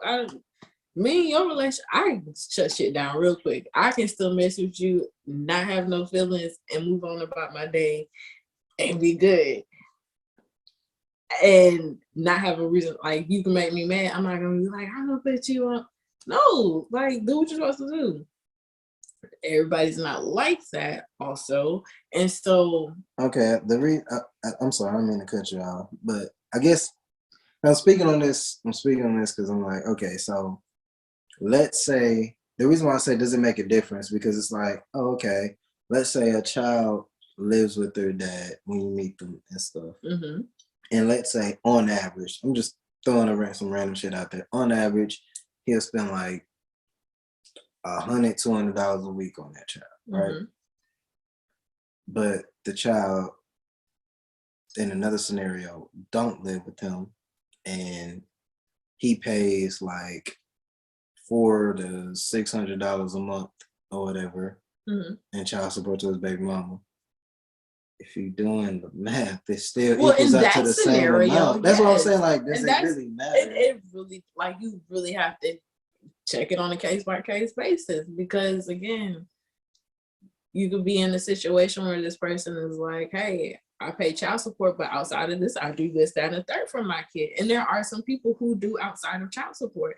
Speaker 3: me and your relationship, I can shut shit down real quick. I can still mess with you, not have no feelings, and move on about my day and be good. And not have a reason, like, you can make me mad. I'm not gonna be like, I'm gonna put you on. No, like, do what you're supposed to do. Everybody's not like that also. And so
Speaker 4: okay, I'm sorry, I don't mean to cut you off, but I guess I'm speaking on this because I'm like, okay, so let's say the reason why I say doesn't make a difference, because it's like, oh, okay, let's say a child lives with their dad when you meet them and stuff.
Speaker 3: mm-hmm.
Speaker 4: And let's say on average, I'm just throwing some random shit out there. On average, he'll spend like $100-$200 a week on that child, right?
Speaker 3: Mm-hmm.
Speaker 4: But the child, in another scenario, don't live with him, and he pays like $400 to $600 a month or whatever in child support to his baby mama. If you're doing the math, it still equals out to the scenario, same amount. That's what I'm saying. Like, does it really matter?
Speaker 3: It really, like, you really have to check it on a case-by-case basis, because again, you could be in a situation where this person is like, hey, I pay child support, but outside of this, I do this, that, and the third for my kid. And there are some people who do outside of child support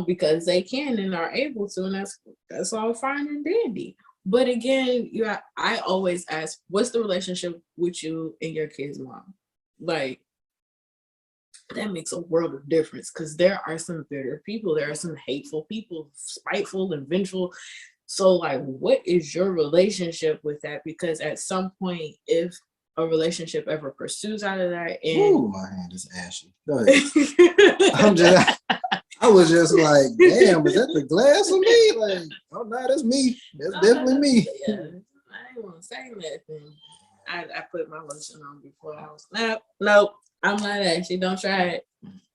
Speaker 3: because they can and are able to, and that's all fine and dandy. But again, I always ask, what's the relationship with you and your kid's mom? Like, that makes a world of difference, because there are some bitter people, there are some hateful people, spiteful and vengeful. So, like, what is your relationship with that? Because at some point, if a relationship ever pursues out of that, and
Speaker 4: ooh, my hand is ashy. Go ahead. I was just like, damn, was that the glass of me? Like, oh no, that's me. That's definitely me.
Speaker 3: Yeah, I didn't want to say nothing. I put my lotion on before I was. Nope. I'm not ashy. Don't try it.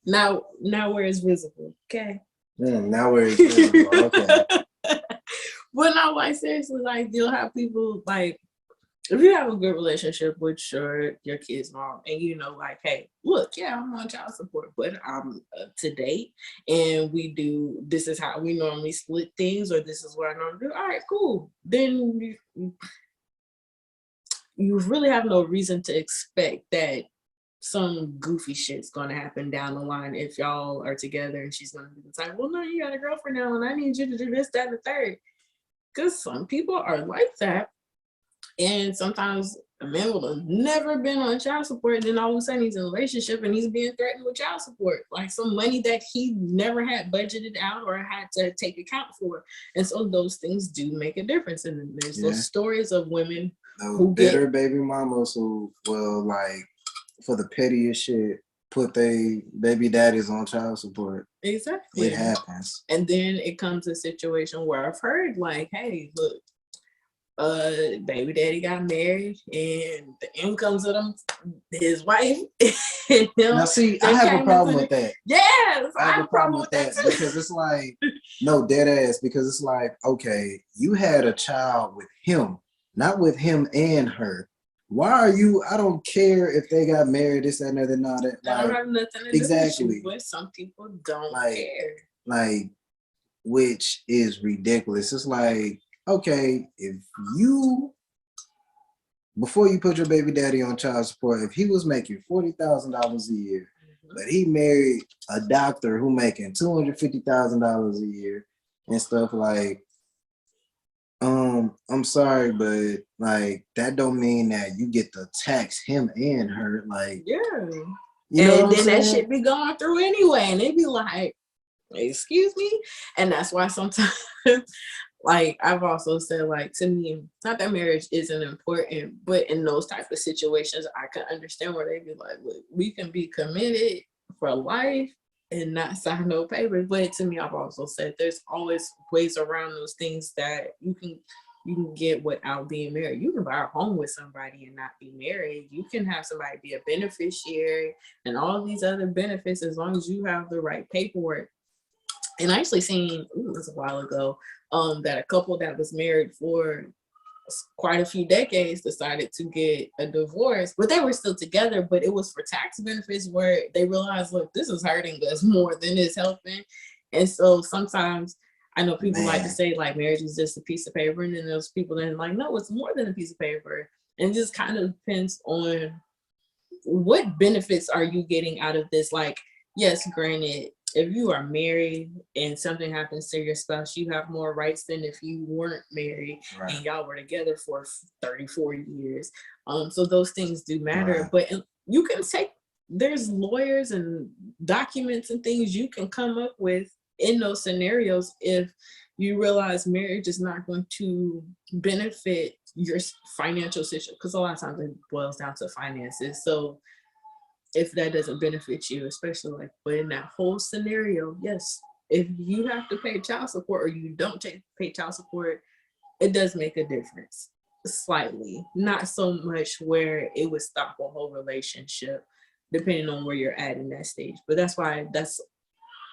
Speaker 3: Now where it's visible. Okay.
Speaker 4: Now where it's visible. Okay.
Speaker 3: But no, like, seriously, like, you'll have people, like, if you have a good relationship with your kid's mom, and you know, like, hey, look, yeah, I'm on child support, but I'm up to date, and this is how we normally split things, or this is what I normally do. All right, cool. Then you really have no reason to expect that some goofy shit's gonna happen down the line if y'all are together, and she's gonna be the type, well, no, you got a girlfriend now, and I need you to do this, that, and the third. Because some people are like that. And sometimes a man will have never been on child support, and then all of a sudden he's in a relationship and he's being threatened with child support, like some money that he never had budgeted out or had to take account for. And so those things do make a difference. And then there's those stories of women who
Speaker 4: bitter baby mamas who will, like, for the pettiest shit, put they baby daddies on child support.
Speaker 3: Exactly.
Speaker 4: It happens.
Speaker 3: And then it comes to a situation where I've heard, like, hey, look, baby daddy got married, and the incomes of his wife.
Speaker 4: Now, see, I have a problem with that.
Speaker 3: Yes,
Speaker 4: I have a problem with that because it's like, no, dead ass. Because it's like, okay, you had a child with him, not with him and her. Why are you? I don't care if they got married, this, that, and other, not that.
Speaker 3: I don't have nothing to do with you, but some people don't care.
Speaker 4: Like, which is ridiculous. It's like, okay, if you before you put your baby daddy on child support, if he was making $40,000 a year, but he married a doctor who making $250,000 a year and stuff like, I'm sorry, but like that don't mean that you get to tax him and her. Like,
Speaker 3: Yeah.
Speaker 4: you know
Speaker 3: And
Speaker 4: what I'm
Speaker 3: then that
Speaker 4: saying?
Speaker 3: shit be going through anyway. And they be like, excuse me? And that's why sometimes like I've also said, like, to me, not that marriage isn't important, but in those type of situations, I can understand where they be like, look, we can be committed for life and not sign no papers. But to me, I've also said there's always ways around those things that you can get without being married. You can buy a home with somebody and not be married. You can have somebody be a beneficiary and all these other benefits as long as you have the right paperwork. And I actually seen, it was a while ago, that a couple that was married for quite a few decades decided to get a divorce, but they were still together, but it was for tax benefits where they realized, look, this is hurting us more than it's helping. And so sometimes I know people like to say like marriage is just a piece of paper, and then there's people that are like, no, it's more than a piece of paper. And it just kind of depends on what benefits are you getting out of this. Like, yes, granted, if you are married and something happens to your spouse, you have more rights than if you weren't married and y'all were together for 34 years. So those things do matter, but you can take, there's lawyers and documents and things you can come up with in those scenarios if you realize marriage is not going to benefit your financial situation, because a lot of times it boils down to finances. So if that doesn't benefit you, especially like, but in that whole scenario, yes, if you have to pay child support or you don't pay child support, it does make a difference slightly, not so much where it would stop a whole relationship depending on where you're at in that stage. But that's why I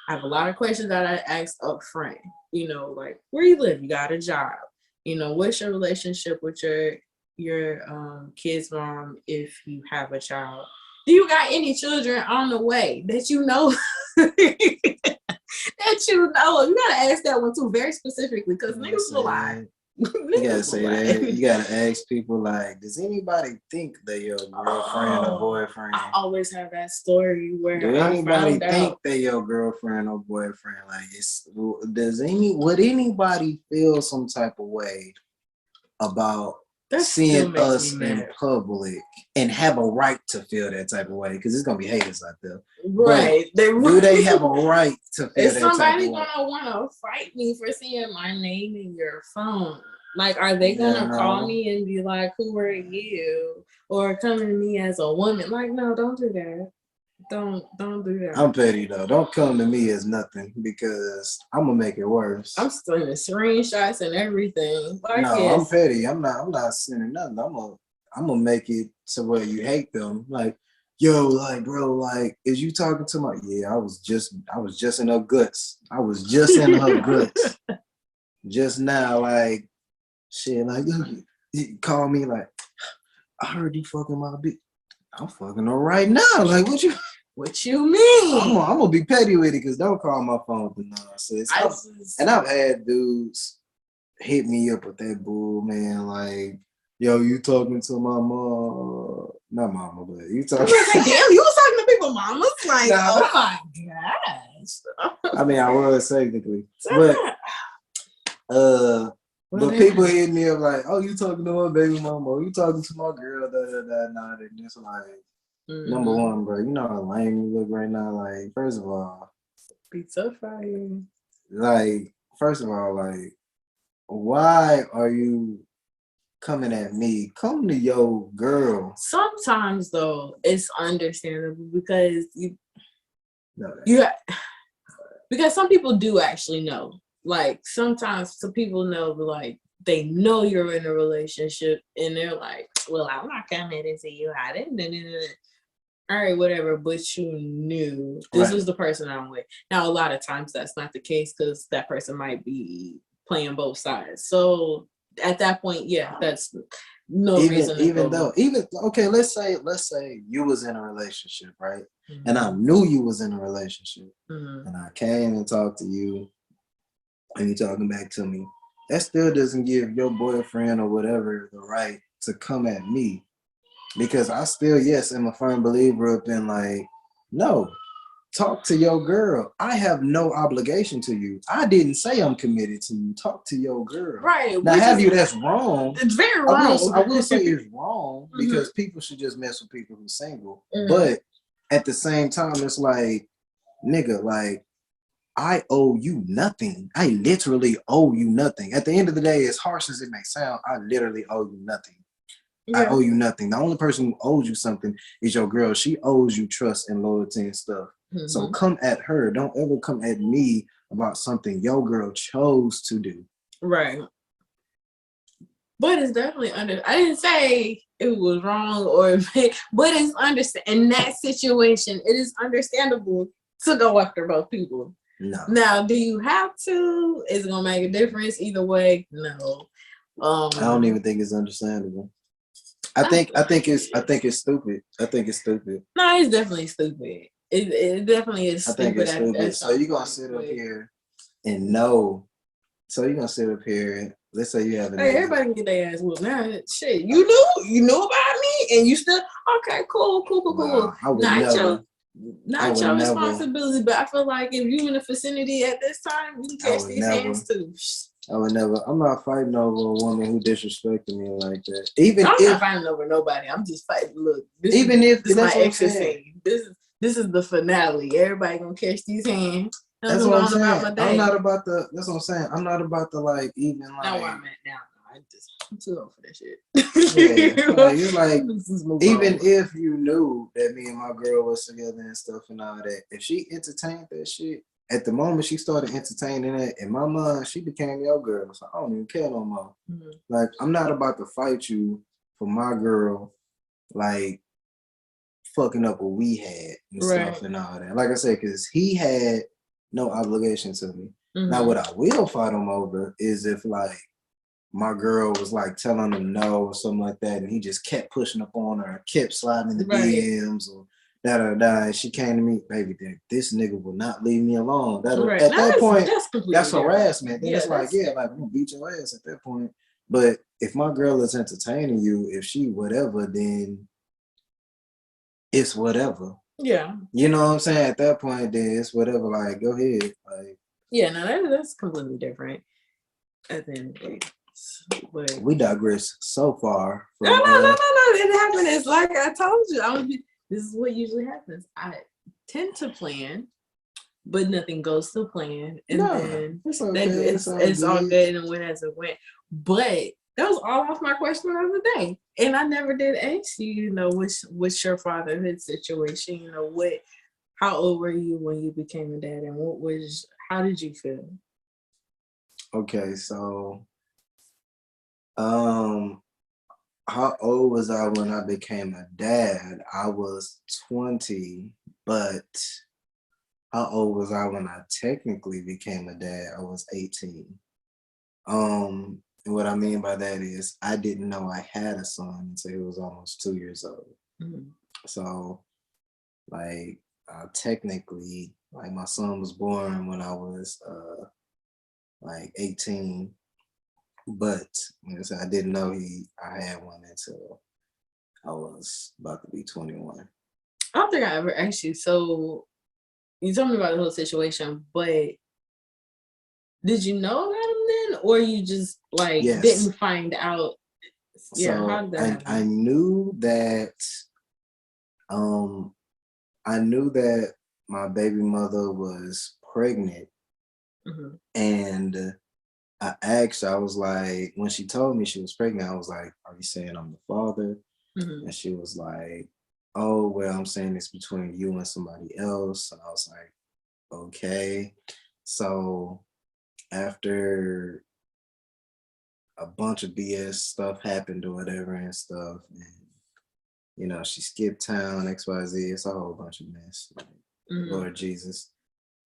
Speaker 3: have a lot of questions that I ask up front, you know, like where you live, you got a job, you know, what's your relationship with your kid's mom if you have a child? Do you got any children on the way that you know? That you know, you gotta ask that one too, very specifically, because niggas will lie.
Speaker 4: You gotta say that. You gotta ask people like, does anybody think they your girlfriend or boyfriend?
Speaker 3: I always have that story where
Speaker 4: do anybody think they your girlfriend or boyfriend? Like, would anybody feel some type of way about seeing us in public and have a right to feel that type of way? Because it's gonna be haters out there, right? Do they have a right to feel
Speaker 3: is
Speaker 4: that type of way?
Speaker 3: Somebody gonna want to fight me for seeing my name in your phone? Like, are they gonna call me and be like, "Who are you?" or coming to me as a woman? Like, no, don't do that. Don't do that.
Speaker 4: I'm petty though. Don't come to me as nothing, because I'm gonna make it worse.
Speaker 3: I'm sending screenshots and everything. Like,
Speaker 4: no, yes. I'm petty. I'm not sending nothing. I'm gonna make it to where you hate them. Like, yo, like, bro, like, is you talking to my? Yeah, I was just in her guts. I was just in her guts just now. Like, shit, like, you call me like, I heard you fucking my bitch. I'm fucking her right now. Like, what you mean? I'm gonna be petty with it, because don't call my phone for nonsense. And I've had dudes hit me up with that bull, man. Like, yo, you talking to my mom? Not mama, but you talking.
Speaker 3: Damn, you was talking to people mamas? Like, oh my gosh.
Speaker 4: I mean, I was technically, but people hit me up like, oh, you talking to my baby mama? Or you talking to my girl? Nah, they just like. Number one, bro, you know how lame you look right now. Like, first of all,
Speaker 3: be tough out here.
Speaker 4: Like, first of all, like, why are you coming at me? Come to your girl.
Speaker 3: Sometimes though, it's understandable because because some people do actually know. Like, sometimes some people know, but like they know you're in a relationship and they're like, well, I'm not coming to see you. I didn't. All right, whatever, but you knew this was the person I'm with. Now, a lot of times that's not the case because that person might be playing both sides. So at that point, yeah, that's no reason.
Speaker 4: Okay, let's say you was in a relationship, right? Mm-hmm. And I knew you was in a relationship, and I came and talked to you, and you talking back to me. That still doesn't give your boyfriend or whatever the right to come at me, because I still, yes, am a firm believer of being like, no, talk to your girl. I have no obligation to you. I didn't say I'm committed to you. Talk to your girl.
Speaker 3: Right.
Speaker 4: Now, have you, that's wrong.
Speaker 3: It's very
Speaker 4: I
Speaker 3: wrong.
Speaker 4: will say it's wrong because people should just mess with people who's single.
Speaker 3: Mhm.
Speaker 4: But at the same time, it's like, nigga, like, I owe you nothing. I literally owe you nothing. At the end of the day, as harsh as it may sound, I literally owe you nothing. I owe you nothing. The only person who owes you something is your girl. She owes you trust and loyalty and stuff. So come at her. Don't ever come at me about something your girl chose to do.
Speaker 3: Right. But it's definitely I didn't say it was wrong but it's in that situation, it is understandable to go after both people.
Speaker 4: No.
Speaker 3: Now, do you have to? Is it gonna make a difference either way? No.
Speaker 4: I don't even think it's understandable. I think it's stupid. I think it's stupid.
Speaker 3: No, it's definitely stupid. It definitely is stupid.
Speaker 4: I think it's stupid. So you're gonna sit up here and know. So you're gonna sit up here and let's say you have
Speaker 3: Hey, everybody can get their ass whooped. Now, shit, you knew about me, and you still okay? Cool.
Speaker 4: Wow,
Speaker 3: Not your responsibility, but I feel like if you in the vicinity at this time, you can catch these hands too.
Speaker 4: I would never. I'm not fighting over a woman who disrespected me like that.
Speaker 3: I'm not fighting over nobody. I'm just fighting. Look, this is my exit scene. This is the finale. Everybody gonna catch these hands.
Speaker 4: That's what I'm saying. I'm not about the. That's what I'm saying. I'm not about the like even like.
Speaker 3: Not where I'm at now. I'm too old for that shit.
Speaker 4: Yeah, like, you're like even if you knew that me and my girl was together and stuff and all that, if she entertained that shit, at the moment she started entertaining it, in my mind she became your girl. So I don't even care no more. Mm-hmm. Like I'm not about to fight you for my girl, like fucking up what we had and stuff and all that. Like I said, because he had no obligation to me. Mm-hmm. Now what I will fight him over is if like my girl was like telling him no or something like that, and he just kept pushing up on her, kept sliding in the DMs or da. And she came to me, baby, this nigga will not leave me alone. At that point, that's harassment. Then it's like, like I'm gonna beat your ass at that point. But if my girl is entertaining you, if she whatever, then it's whatever. Yeah. You know what I'm saying? At that point, then it's whatever. Like, go ahead. Like,
Speaker 3: yeah, no, that's completely different. At the end of the day. But
Speaker 4: we digress so far.
Speaker 3: No. It happened. It's like I told you. This is what usually happens. I tend to plan, but nothing goes to plan, and then it's all good and went as it went. But that was all off my question of the day, and I never did ask you. You know, what's your fatherhood situation? You know, how old were you when you became a dad, and how did you feel?
Speaker 4: Okay, so. How old was I when I became a dad? I was 20, but how old was I when I technically became a dad? I was 18. And what I mean by that is I didn't know I had a son until he was almost 2 years old. Mm-hmm. So, like, technically, like my son was born when I was like 18. But like I said, I didn't know I had one until I was about to be 21.
Speaker 3: I don't think I ever asked you. So you told me about the whole situation, but did you know about him then, or you just didn't find out? Yeah,
Speaker 4: so
Speaker 3: how did that happen?
Speaker 4: I knew that. I knew that my baby mother was pregnant, mm-hmm. and. I asked her, I was like, when she told me she was pregnant, I was like, are you saying I'm the father? Mm-hmm. And she was like, oh, well, I'm saying it's between you and somebody else. And I was like, okay. So after a bunch of BS stuff happened or whatever and stuff, and, you know, she skipped town, XYZ, it's a whole bunch of mess. Like, mm-hmm. Lord Jesus.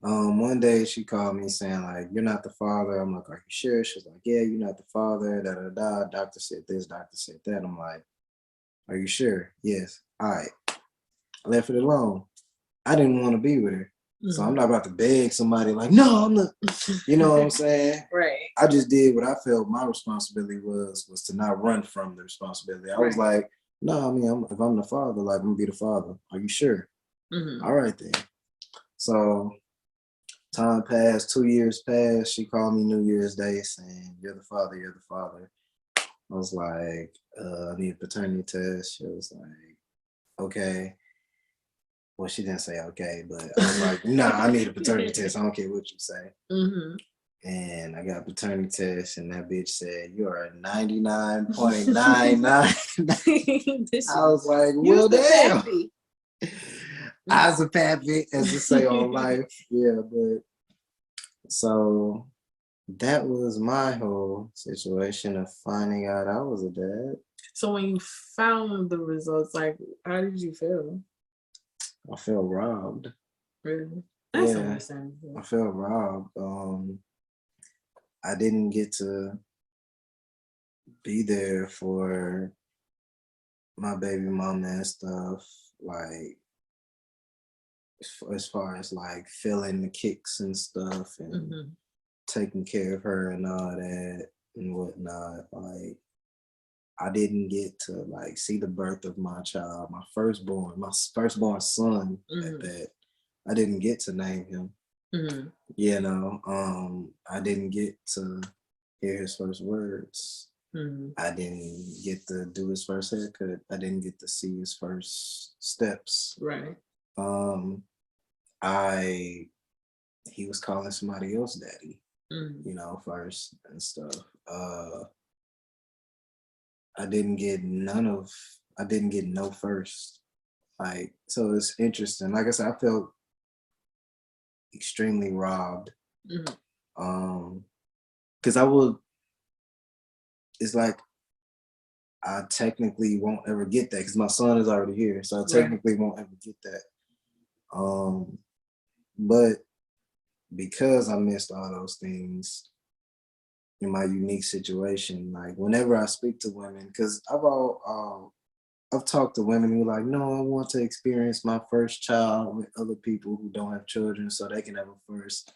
Speaker 4: One day she called me saying like, you're not the father. I'm like, are you sure? She was like, yeah, you're not the father, da. Doctor said this, doctor said that. I'm like, are you sure? Yes. All right. I left it alone. I didn't want to be with her. Mm-hmm. So I'm not about to beg somebody like, no, I'm not, you know what I'm saying?
Speaker 3: Right.
Speaker 4: I just did what I felt my responsibility was to not run from the responsibility. I was
Speaker 3: Right.
Speaker 4: like, no, I mean, if I'm the father, like I'm gonna be the father. Are you sure?
Speaker 3: Mm-hmm.
Speaker 4: All right then. So time passed, 2 years passed. She called me New Year's Day saying, "You're the father. You're the father." I was like, "I need a paternity test." She was like, "Okay." Well, she didn't say okay, but I was like, "Nah, I need a paternity test. I don't care what you say."
Speaker 3: Mm-hmm.
Speaker 4: And I got a paternity test, and that bitch said, "You are 99.99." I was like, "Well, damn." I was a pappy, as they say on life. Yeah, but so that was my whole situation of finding out I was a dad.
Speaker 3: So when you found the results, like, how did you feel?
Speaker 4: I felt robbed.
Speaker 3: Really? That's
Speaker 4: Yeah,
Speaker 3: understandable.
Speaker 4: I felt robbed. I didn't get to be there for my baby mama and stuff, like as far as like feeling the kicks and stuff and
Speaker 3: Mm-hmm.
Speaker 4: taking care of her and all that and whatnot. Like I didn't get to like see the birth of my child, my firstborn son at
Speaker 3: Mm-hmm.
Speaker 4: that. I didn't get to name him.
Speaker 3: Mm-hmm.
Speaker 4: You know, I didn't get to hear his first words.
Speaker 3: Mm-hmm.
Speaker 4: I didn't get to do his first haircut. I didn't get to see his first steps.
Speaker 3: Right.
Speaker 4: Um, he was calling somebody else daddy,
Speaker 3: Mm-hmm.
Speaker 4: you know, first and stuff. I didn't get no first. Like, so it's interesting. Like I said, I felt extremely robbed.
Speaker 3: Mm-hmm.
Speaker 4: Because it's like I technically won't ever get that because my son is already here. So I technically won't ever get that. But because I missed all those things in my unique situation, like whenever I speak to women, because I've talked to women who are like, no, I want to experience my first child with other people who don't have children so they can have a first.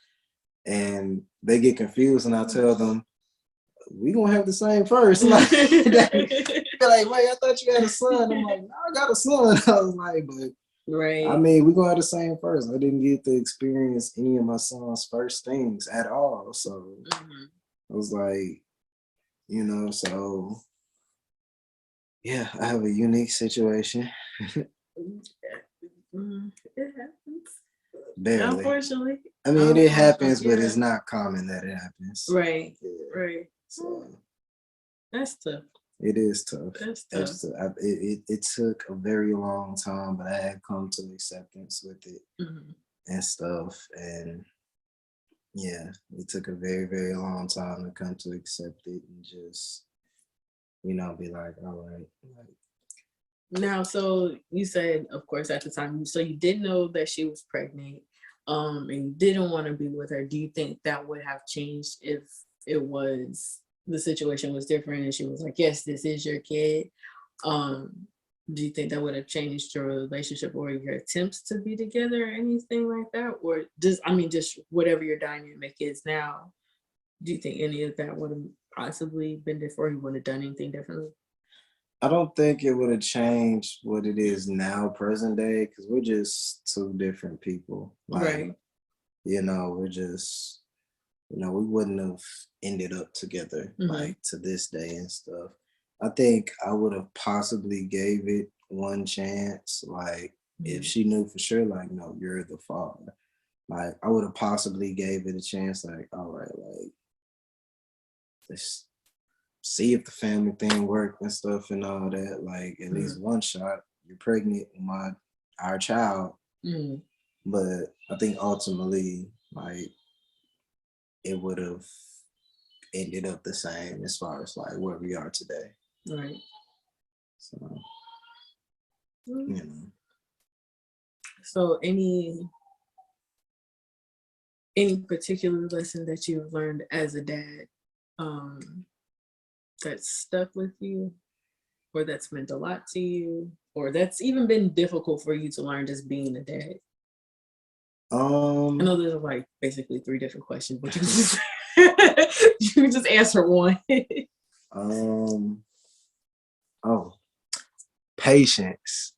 Speaker 4: And they get confused and I tell them, we gonna have the same first. Like, they're like, wait, I thought you had a son. I'm like, no, I got a son. I was like, but
Speaker 3: Right.
Speaker 4: I mean, we're gonna have the same first. I didn't get to experience any of my son's first things at all. So I was like, you know, so yeah, I have a unique situation.
Speaker 3: It happens.
Speaker 4: Barely.
Speaker 3: Unfortunately.
Speaker 4: I mean, it happens, but it's not common that it happens.
Speaker 3: Right.
Speaker 4: Yeah.
Speaker 3: Right.
Speaker 4: So
Speaker 3: that's tough.
Speaker 4: it is tough.
Speaker 3: That's tough.
Speaker 4: It took a very long time, but I had come to acceptance with it and stuff. And yeah, it took a very, very long time to come to accept it and just, you know, be like, all right. Like,
Speaker 3: now, so you said, of course, at the time, so you didn't know that she was pregnant, and you didn't want to be with her. Do you think that would have changed if the situation was different and she was like, yes, this is your kid? Do you think that would have changed your relationship or your attempts to be together or anything like that? Or just whatever your dynamic is now, do you think any of that would have possibly been different or you would have done anything differently?
Speaker 4: I don't think it would have changed what it is now, present day, because we're just two different people. Like,
Speaker 3: right.
Speaker 4: You know, we're just, you know, we wouldn't have ended up together like to this day and stuff. I think I would have possibly gave it one chance, like if she knew for sure, like, no, you're the father. Like I would have possibly gave it a chance, like, all right, like let's see if the family thing worked and stuff and all that. Like at least one shot, you're pregnant with our child. But I think ultimately, like it would have ended up the same as far as like where we are today.
Speaker 3: Right.
Speaker 4: So, you know.
Speaker 3: So any particular lesson that you've learned as a dad that's stuck with you or that's meant a lot to you or that's even been difficult for you to learn just being a dad? I know there's like basically 3 different questions, but you can just You can just answer one.
Speaker 4: Oh, patience.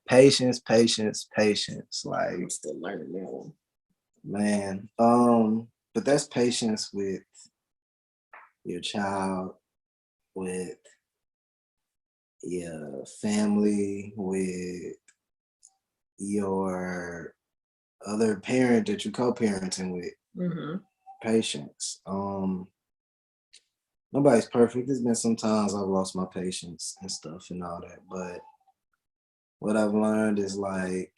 Speaker 4: Patience. Like,
Speaker 3: I'm still learning that one.
Speaker 4: man. But that's patience with your child, with your family, with your other parent that you're co-parenting with.
Speaker 3: Mm-hmm.
Speaker 4: Patience. Nobody's perfect. There's been some times I've lost my patience and stuff and all that, but what I've learned is like,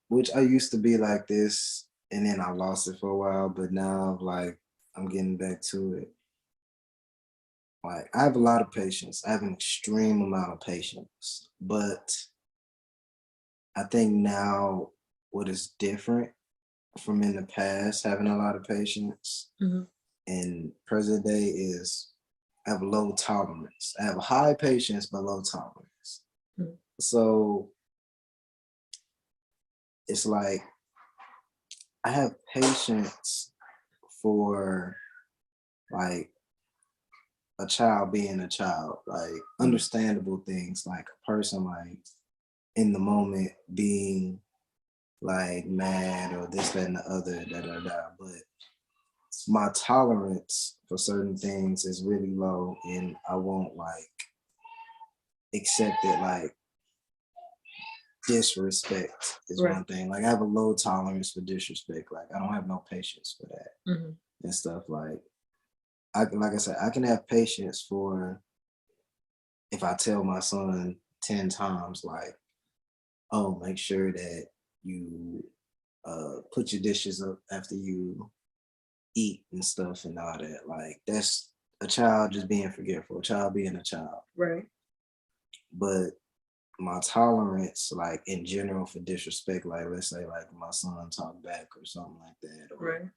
Speaker 4: which I used to be like this, and then I lost it for a while, but now I'm getting back to it. Like, I have a lot of patience. I have an extreme amount of patience, but I think now what is different from in the past, having a lot of patience
Speaker 3: Mm-hmm.
Speaker 4: in present day, is I have low tolerance. I have high patience, but low tolerance.
Speaker 3: Mm-hmm.
Speaker 4: So it's like I have patience for like a child being a child, like understandable things, like a person like in the moment being like mad or this, that, and the other, but my tolerance for certain things is really low, and I won't like accept it. Like, disrespect is
Speaker 3: Right.
Speaker 4: one thing. Like, I have a low tolerance for disrespect. Like, I don't have no patience for that.
Speaker 3: Mm-hmm.
Speaker 4: And stuff. Like I said, I can have patience for if I tell my son 10 times, like, oh, make sure that you put your dishes up after you eat and stuff and all that. Like, that's a child just being forgetful, a child being a child.
Speaker 3: Right.
Speaker 4: But my tolerance, like in general, for disrespect, like let's say like my son talk back or something like that, or
Speaker 3: Right.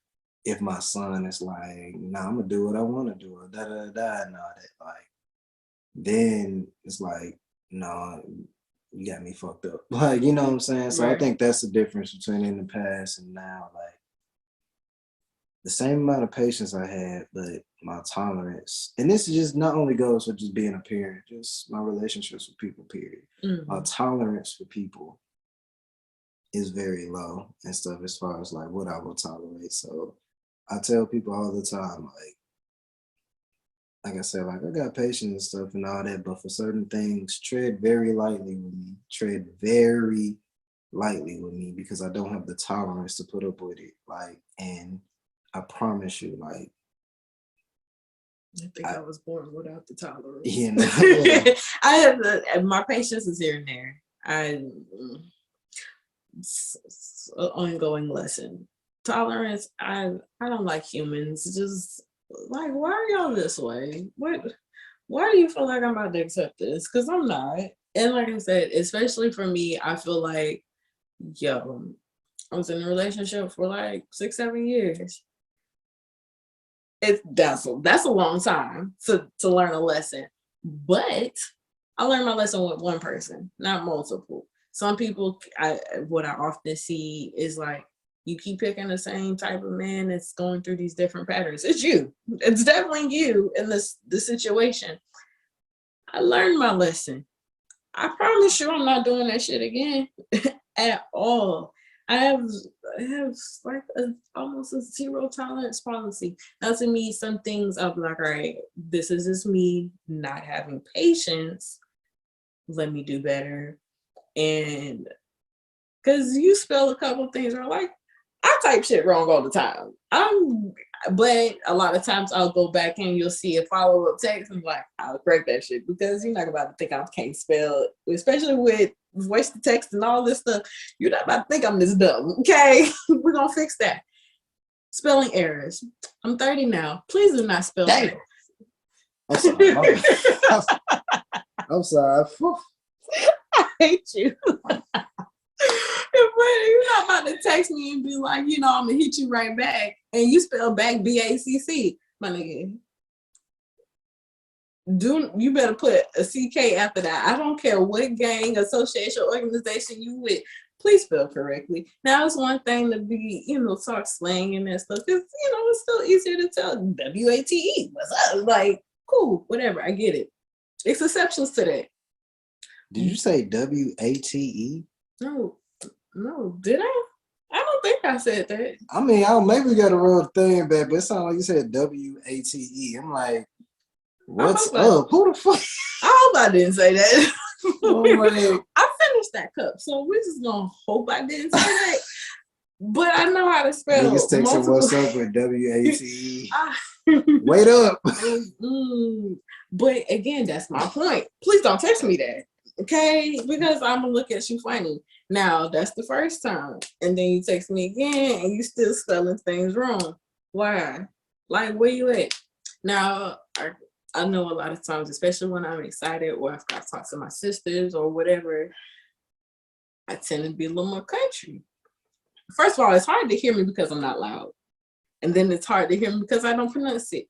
Speaker 4: if my son is like, nah, I'm gonna do what I want to do, or da da da and all that, like, then it's like, no, you got me fucked up. Like, you know what I'm saying? So I
Speaker 3: Right.
Speaker 4: think that's the difference between in the past and now. Like, the same amount of patience I had, but my tolerance, and this just not only goes for just being a parent, just my relationships with people, period.
Speaker 3: Mm-hmm.
Speaker 4: My tolerance for people is very low and stuff as far as like what I will tolerate. So I tell people all the time, like I said, like, I got patience and stuff and all that, but for certain things, tread very lightly with me. Tread very lightly with me, because I don't have the tolerance to put up with it. Like, and I promise you, like,
Speaker 3: I think I was born without the tolerance.
Speaker 4: you know, yeah.
Speaker 3: I have my patience is here and there. It's an ongoing lesson. Tolerance. I don't like humans. Just like, why are y'all this way? Why do you feel like I'm about to accept this? Because I'm not. And like I said, especially for me, I feel like, yo, I was in a relationship for like 6-7 years. That's a long time to learn a lesson. But I learned my lesson with one person, not multiple. Some people, what I often see is like, you keep picking the same type of man that's going through these different patterns. It's you. It's definitely you in the situation. I learned my lesson. I promise you I'm not doing that shit again at all. I have like almost a zero tolerance policy. Now, to me, some things I'll be like, all right, this is just me not having patience. Let me do better. And because you spell a couple things wrong, like, I type shit wrong all the time. But a lot of times I'll go back and you'll see a follow-up text and like, I'll correct that shit, because you're not about to think I can't spell, especially with voice to text and all this stuff. You're not about to think I'm this dumb, okay? We're gonna fix that. Spelling errors. I'm 30 now. Please do not spell
Speaker 4: Damn.
Speaker 3: errors.
Speaker 4: I'm sorry. I'm sorry.
Speaker 3: I hate you. But you're not about to text me and be like, I'm gonna hit you right back, and you spell back BACC, my nigga. You better put a CK after that. I don't care what gang, association, organization you with. please spell correctly. Now it's one thing to be, talk slang and that stuff, because it's still easier to tell WATE. What's up? Like, cool, whatever. I get it. It's exceptions to that.
Speaker 4: Did you say WATE?
Speaker 3: No, did I? I don't think I said that.
Speaker 4: I mean, maybe we got to roll the thing back, but it sounded like you said WATE. I'm like, what's up? Who the fuck?
Speaker 3: I hope I didn't say that.
Speaker 4: Oh, like,
Speaker 3: I finished that cup, so we're just gonna hope I didn't say that. But I know how to spell.
Speaker 4: niggas texting what's up with WATE. Wait up.
Speaker 3: But again, that's my point. Please don't text me that, okay? Because I'm gonna look at you funny. Now that's the first time, and then you text me again, and you still spelling things wrong. Why? Like, where you at? Now, I know a lot of times, especially when I'm excited or I've got to talk to my sisters or whatever, I tend to be a little more country. First of all, it's hard to hear me because I'm not loud. And then it's hard to hear me because I don't pronunciate.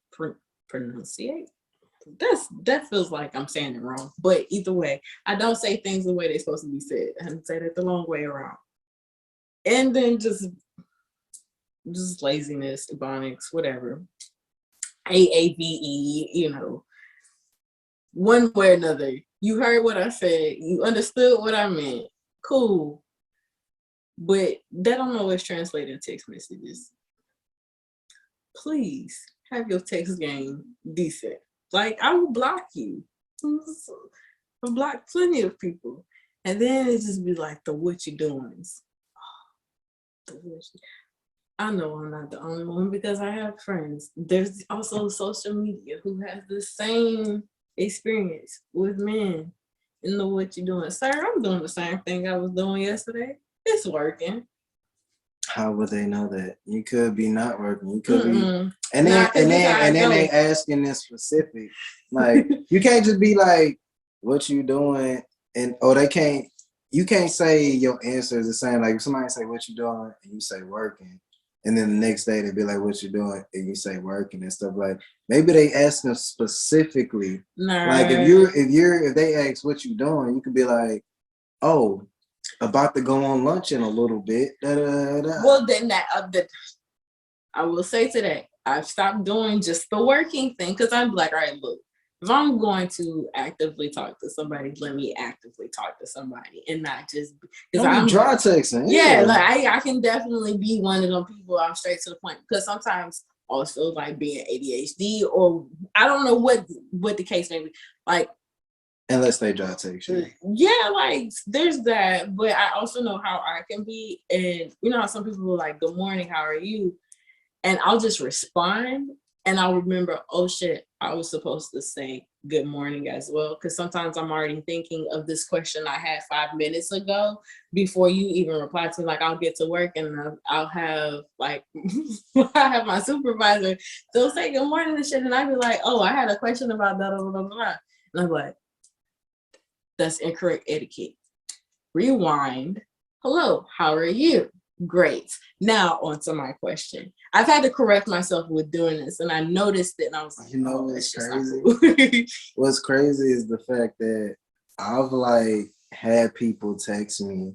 Speaker 3: That feels like I'm saying it wrong. But either way, I don't say things the way they're supposed to be said. I say that the long way around. And then just laziness, ebonics, whatever. AAVE, one way or another. You heard what I said. You understood what I meant. Cool. But that don't always translate in text messages. Please have your text game decent. Like, I will block you. I block plenty of people. And then it just be like the what you doing. I know I'm not the only one because I have friends. There's also social media who has the same experience with men in the what you doing. Sir, I'm doing the same thing I was doing yesterday. It's working.
Speaker 4: How would they know that? You could be not working. You could be, and
Speaker 3: Nah,
Speaker 4: then they asking this specific. Like, you can't just be like, "What you doing?" And you can't say your answer is the same. Like, if somebody say, "What you doing?" and you say working, and then the next day they be like, "What you doing?" and you say working and stuff. Like, maybe they ask them specifically.
Speaker 3: Nah.
Speaker 4: Like, if they ask what you doing, you could be like, "Oh, about to go on lunch in a little bit."
Speaker 3: Well, then I will say to that, I've stopped doing just the working thing because I'm like, all right, look, if I'm going to actively talk to somebody, let me actively talk to somebody and not just because I'm
Speaker 4: dry texting.
Speaker 3: Yeah, like I can definitely be one of them people. I'm straight to the point because sometimes I always feel like being ADHD or I don't know what the case may be. Like,
Speaker 4: unless they dry text you.
Speaker 3: Yeah, like there's that, but I also know how I can be, and you know how some people are like, "Good morning, how are you?" And I'll just respond, and I'll remember, oh shit, I was supposed to say good morning as well, because sometimes I'm already thinking of this question I had 5 minutes ago before you even reply to me. Like, I'll get to work and I'll have like I have my supervisor, they'll say good morning and shit, and I'd be like, oh, I had a question about that, blah, blah, blah. And I'm like, that's incorrect etiquette. Rewind. Hello, how are you? Great. Now on to my question. I've had to correct myself with doing this, and I noticed it, and I was like,
Speaker 4: what's crazy? What's crazy is the fact that I've like had people text me,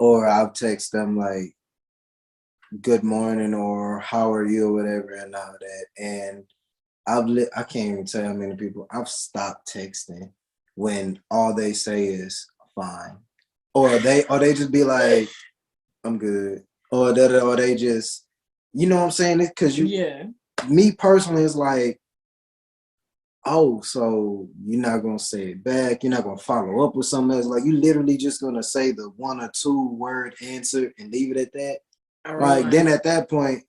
Speaker 4: or I've texted them like, good morning, or how are you, or whatever, and all that. And I can't even tell how many people I've stopped texting when all they say is fine, or they just be like, I'm good, or they just, you know what I'm saying? It because me personally is like, oh, so you're not gonna say it back, you're not gonna follow up with something else, like you literally just gonna say the 1 or 2 word answer and leave it at that. Like, then at that point,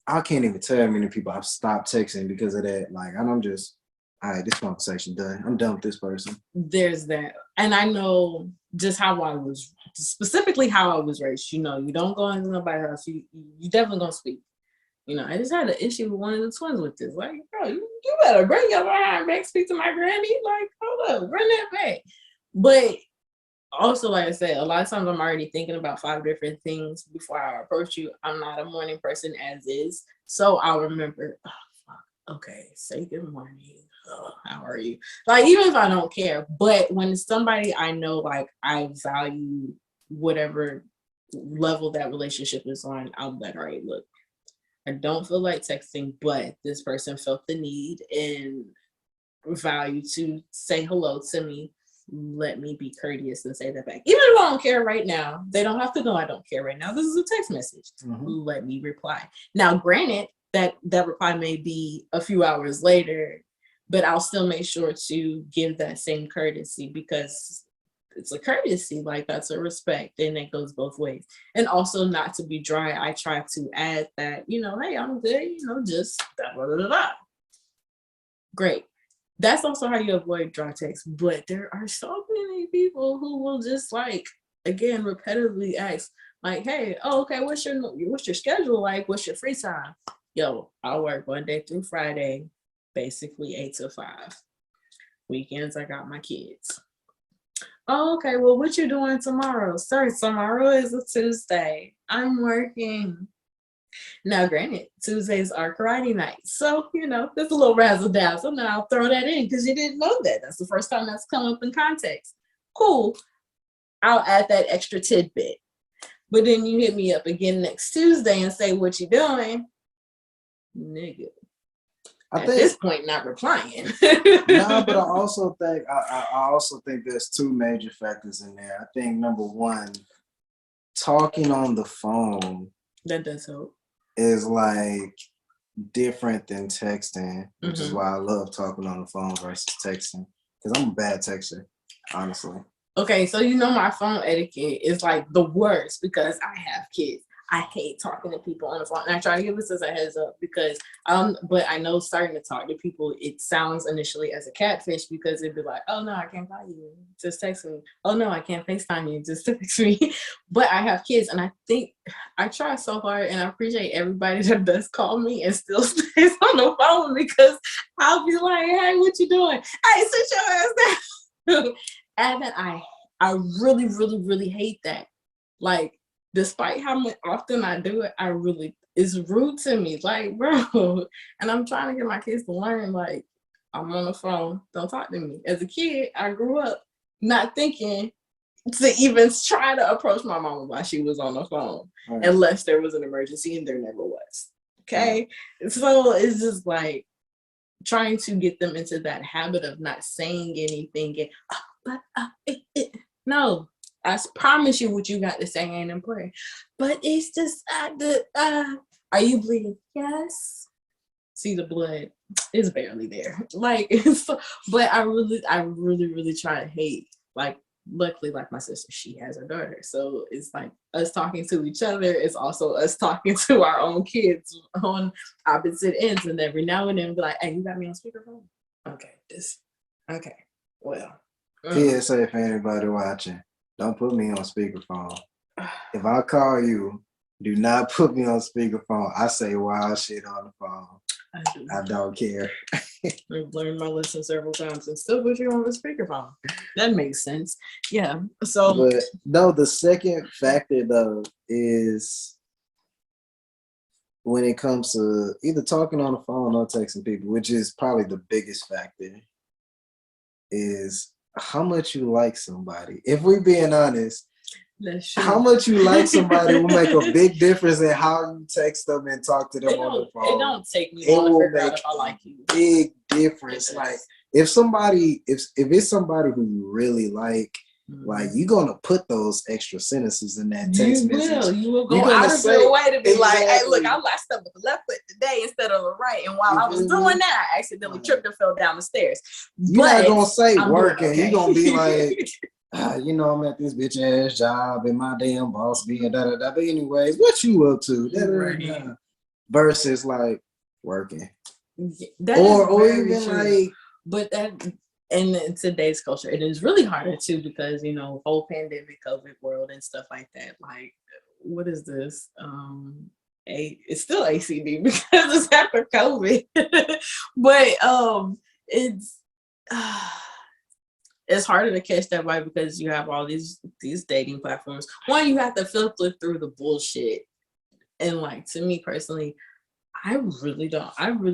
Speaker 4: I can't even tell how many people I've stopped texting because of that. Like, I'm just, all right, this conversation done. I'm done with this person.
Speaker 3: There's that. And I know just how I was, specifically how I was raised. You know, you don't go into nobody's house. You definitely gonna speak. You know, I just had an issue with one of the twins with this. Like, bro, you better bring your behind back, speak to my granny. Like, hold up, bring that back. But also, like I said, a lot of times I'm already thinking about 5 different things before I approach you. I'm not a morning person as is. So I'll remember, oh, fuck, okay, say good morning. Oh, how are you? Like, even if I don't care, but when it's somebody I know, like, I value whatever level that relationship is on, I'll be like, all right, look, I don't feel like texting, but this person felt the need and value to say hello to me. Let me be courteous and say that back. Even if I don't care right now, they don't have to know I don't care right now. This is a text message. Let me reply. Now, granted, that reply may be a few hours later, but I'll still make sure to give that same courtesy because it's a courtesy, like that's a respect, and it goes both ways. And also not to be dry, I try to add that, hey, I'm good, just da da da da. Great. That's also how you avoid dry text. But there are so many people who will just again, repetitively ask, hey, okay, what's your schedule like? What's your free time? Yo, I work Monday through Friday, basically 8 to 5. Weekends, I got my kids. Oh, okay, well, what you doing tomorrow? Sir, tomorrow is a Tuesday. I'm working. Now, granted, Tuesdays are karate nights. So, there's a little razzle dazzle. Now I'll throw that in because you didn't know that. That's the first time that's come up in context. Cool. I'll add that extra tidbit. But then you hit me up again next Tuesday and say, what you doing? Nigga. At this point, not replying.
Speaker 4: No, but I also think there's two major factors in there. I think number one, talking on the phone.
Speaker 3: That does help.
Speaker 4: Is different than texting, which is why I love talking on the phone versus texting. Because I'm a bad texter, honestly.
Speaker 3: Okay, so my phone etiquette is the worst because I have kids. I hate talking to people on the phone. And I try to give this as a heads up because but I know starting to talk to people, it sounds initially as a catfish because it'd be like, oh no, I can't call you. Just text me. Oh no, I can't FaceTime you. Just text me. But I have kids and I think I try so hard and I appreciate everybody that does call me and still stays on the phone because I'll be like, hey, what you doing? Hey, sit your ass down. And then I really, really, really hate that. Despite how often I do it, it's rude to me. Bro, and I'm trying to get my kids to learn, I'm on the phone, don't talk to me. As a kid, I grew up not thinking to even try to approach my mom while she was on the phone, unless there was an emergency, and there never was. Okay? So it's just trying to get them into that habit of not saying anything. No. I promise you what you got to say ain't important. But it's just, are you bleeding? Yes. See the blood is barely there. But I really, really try to hate. Luckily, my sister, she has a daughter. So it's us talking to each other. It's also us talking to our own kids on opposite ends. And every now and then be like, hey, you got me on speakerphone? Okay. Well.
Speaker 4: PSA for anybody watching. Don't put me on speakerphone. If I call you, do not put me on speakerphone. I say wild shit on the phone. I don't care.
Speaker 3: I've learned my lesson several times and still put you on the speakerphone. That makes sense. Yeah. So.
Speaker 4: But no, the second factor though is when it comes to either talking on the phone or texting people, which is probably the biggest factor, is how much you like somebody. If we're being honest, how much you like somebody will make a big difference in how you text them and talk to them on the phone.
Speaker 3: It don't take me long to figure out if I like you.
Speaker 4: Big difference. If it's somebody who you really like, you're gonna put those extra sentences in that text message.
Speaker 3: You will go out of your way to be hey, look, I latched up with the left foot today instead of the right. And while I was doing that, I accidentally tripped and fell down the stairs.
Speaker 4: You're not gonna say working. You're gonna be like, I'm at this bitch ass job and my damn boss being da da da. But anyways, what you up to? Right. Versus working. Or even true.
Speaker 3: But that in today's culture, it is really harder too because whole pandemic, COVID world and stuff like that. What is this? It's still ACD because it's after COVID. But it's harder to catch that vibe because you have all these dating platforms. One, you have to filter through the bullshit. And to me personally, I really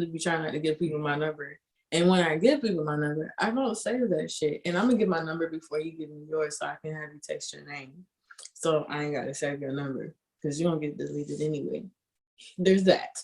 Speaker 3: be trying not to give people my number. And when I give people my number, I don't say that shit. And I'm gonna get my number before you give me yours so I can have you text your name. So I ain't gotta save your number because you don't get deleted anyway. There's that.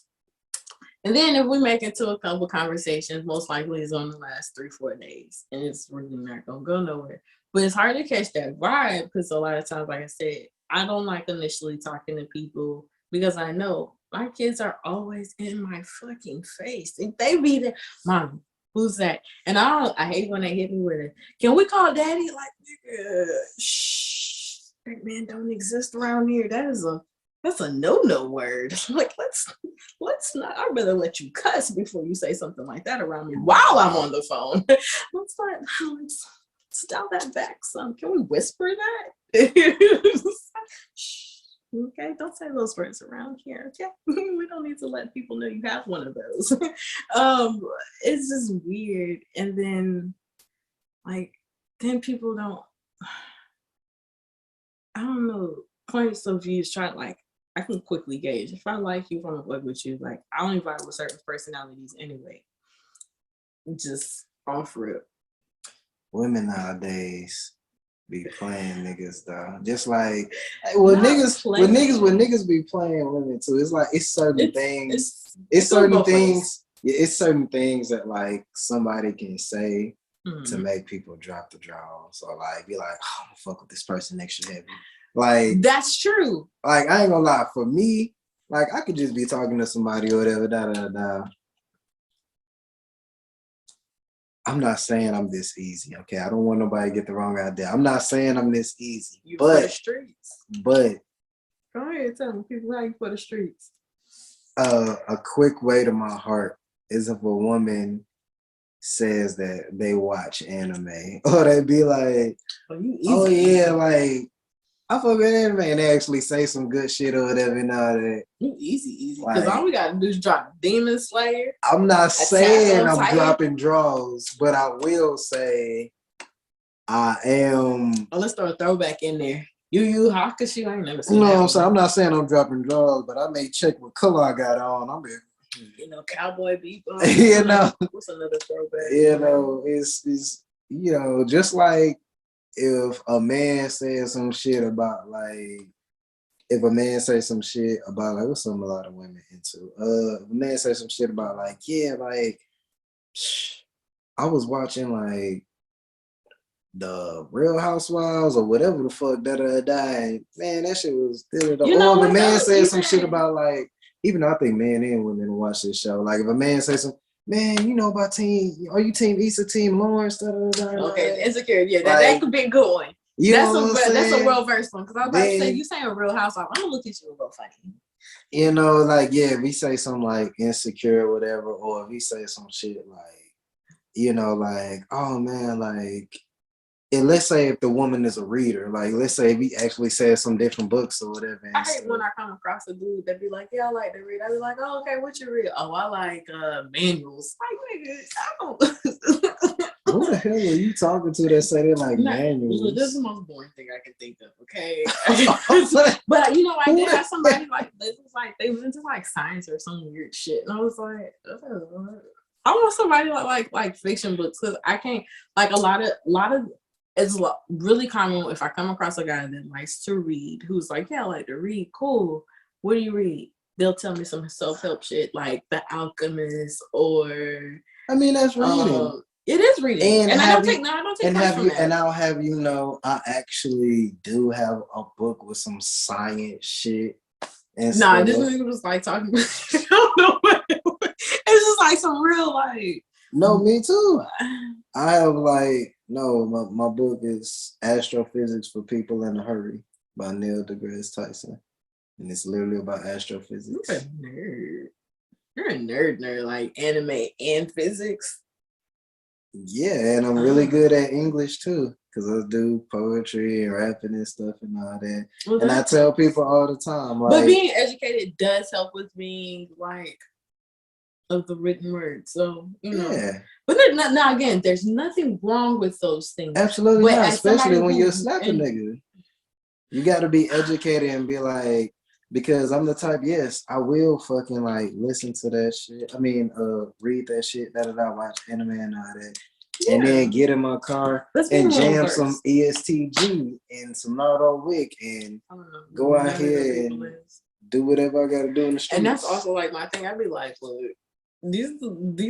Speaker 3: And then if we make it to a couple conversations, most likely it's on the last 3-4 days, and it's really not gonna go nowhere. But it's hard to catch that vibe because a lot of times, like I said, I don't like initially talking to people because I know my kids are always in my fucking face. If they be there, Mom, who's that? And I hate when they hit me with it. Can we call daddy? Like, nigga, shh, that man don't exist around here. That's a no word. Like, let's not. I'd rather let you cuss before you say something like that around me while I'm on the phone. Let's dial that back some. Can we whisper that? Okay, don't say those words around here. Okay, we don't need to let people know you have one of those. It's just weird, and then people don't. I don't know. Points of views try like. I can quickly gauge if I like you, if I'm fuck with you. Like, I only vibe with certain personalities anyway. Just off rip.
Speaker 4: Women nowadays be playing niggas though. Just like when niggas be playing women too. It's like it's certain things that like somebody can say to make people drop the draws or like be like, oh, I'm gonna fuck with this person next year. Like
Speaker 3: that's true.
Speaker 4: Like I ain't gonna lie, for me, like I could just be talking to somebody or whatever, I'm not saying I'm this easy, okay? I don't want nobody to get the wrong idea. I'm not saying I'm this easy,
Speaker 3: for the streets.
Speaker 4: But
Speaker 3: go ahead, tell them people how you for the streets.
Speaker 4: A quick way to my heart is if a woman says that they watch anime, or they be like, "Oh yeah, like I fuck with anime," and they actually say some good shit or whatever and all that.
Speaker 3: You easy. Because all we gotta do is drop Demon Slayer.
Speaker 4: I'm not saying I'm dropping draws, but I will say I am.
Speaker 3: Oh, let's throw a throwback in there. Yu Hakusho, I ain't never seen.
Speaker 4: You know what I'm saying? I'm not saying I'm dropping draws, but I may check what color I got on. I'm here.
Speaker 3: Cowboy Bebop. What's another throwback?
Speaker 4: It's just like if a man says some shit about like, what's some a lot of women into? If a man says some shit about like, yeah, like I was watching like the Real Housewives or whatever the fuck and man, that shit was or if a man says some shit about like, even though I think men and women watch this show, like if a man says some, man, you know about are you team Issa, team Lawrence?
Speaker 3: Okay, Insecure, that could be a good one. That's a well versed one. Because I was about to say, you saying Real Housewife, I'm gonna look at you a little funny.
Speaker 4: If we say something like Insecure or whatever, or if we say some shit like, like, oh man, like, and let's say if the woman is a reader, like let's say if he actually says some different books or whatever.
Speaker 3: I hate when I come across a dude that be like, yeah, I like to read. I be like, oh, okay, what you read? Oh, I like manuals. Like, nigga, I don't.
Speaker 4: Who the hell are you talking to that say they like manuals?
Speaker 3: This is the most boring thing I can think of, okay? But I did have somebody like this was like they was into like science or some weird shit. And I was like, I want somebody like fiction books because I can't like a lot of it's really common if I come across a guy that likes to read, who's like, yeah, I like to read. Cool. What do you read? They'll tell me some self-help shit like The Alchemist or.
Speaker 4: I mean, that's reading.
Speaker 3: It is reading, and I don't take
Speaker 4: and I'll have you know, I actually do have a book with some science shit.
Speaker 3: This nigga was like talking. I don't know what it's just like some real like.
Speaker 4: No, me too. I have my book is Astrophysics for People in a Hurry by Neil deGrasse Tyson, and it's literally about astrophysics.
Speaker 3: You're a nerd. You're a nerd, like anime and physics.
Speaker 4: Yeah, and I'm really good at English too, because I do poetry and rapping and stuff and all that. Well, and I tell people all the time, like,
Speaker 3: but being educated does help with being like of the written word. So yeah. But now again, there's nothing wrong with those things.
Speaker 4: Absolutely not, especially when you're a snapper nigga. You got to be educated and be like, because I'm the type, yes, I will fucking like listen to that shit. I mean, read that shit, watch anime and all that. and then get in my car
Speaker 3: Let's
Speaker 4: and
Speaker 3: move on
Speaker 4: jam
Speaker 3: first.
Speaker 4: some ESTG and some Nardo Wick and
Speaker 3: I don't know.
Speaker 4: go out
Speaker 3: None of the
Speaker 4: here
Speaker 3: people
Speaker 4: and
Speaker 3: is.
Speaker 4: do whatever I gotta do in the streets.
Speaker 3: And that's also like my thing. I'd be like, look, these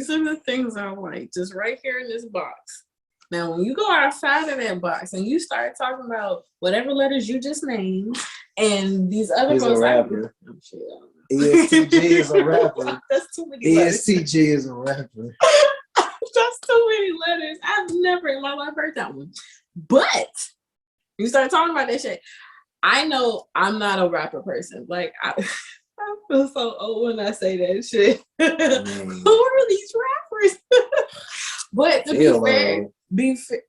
Speaker 3: are the things I like, just right here in this box. Now, when you go outside of that box and you start talking about whatever letters you just named and these other
Speaker 4: He's a
Speaker 3: folks,
Speaker 4: rapper.
Speaker 3: Oh, shit, I don't know.
Speaker 4: ESTG is a rapper.
Speaker 3: That's too many letters.
Speaker 4: ESTG is a rapper.
Speaker 3: That's too many letters. I've never in my life heard that one. But you start talking about that shit. I know I'm not a rapper person. Like I feel so old when I say that shit. Who are these rappers? But to be fair,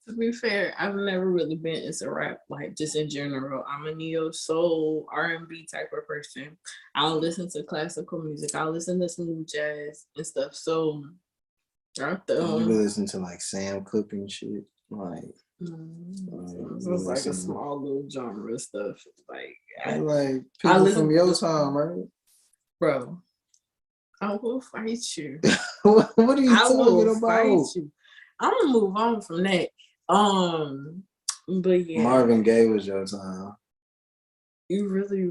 Speaker 3: to be fair, I've never really been into rap, like just in general. I'm a neo soul R&B type of person. I'll listen to classical music. I'll listen to some jazz and stuff. So
Speaker 4: you listen to like Sam Cooke and shit, like.
Speaker 3: It's like a small little genre stuff. Like
Speaker 4: people from your time, right?
Speaker 3: Bro, I will fight you.
Speaker 4: What are you talking about?
Speaker 3: I'm gonna move on from that. But yeah,
Speaker 4: Marvin Gaye was your time.
Speaker 3: You really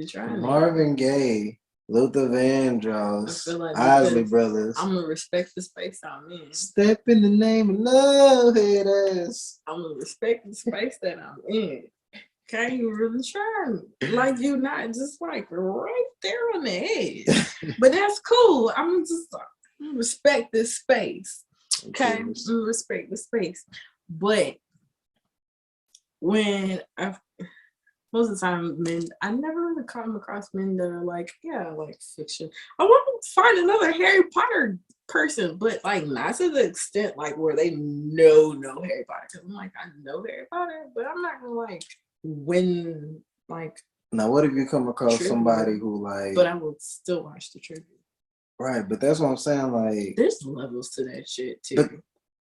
Speaker 3: trying.
Speaker 4: Marvin Gaye, Luther Vandross, like Isley Brothers.
Speaker 3: I'm gonna respect the space I'm in.
Speaker 4: Step in the name of love, haters.
Speaker 3: I'm gonna respect the space that I'm in. Okay, you really trying. Like you're not just like right there on the edge. But that's cool. I'm gonna respect this space. Okay, I'm gonna respect the space. But when most of the time, I never really come across men that are like, yeah, like fiction. I want to find another Harry Potter person, but like not to the extent like where they know Harry Potter. Cause I'm like, I know Harry Potter, but I'm not gonna like win like.
Speaker 4: Now, what if you come across somebody who like?
Speaker 3: But I will still watch the trivia.
Speaker 4: Right, but that's what I'm saying. Like,
Speaker 3: there's levels to that shit too.
Speaker 4: But,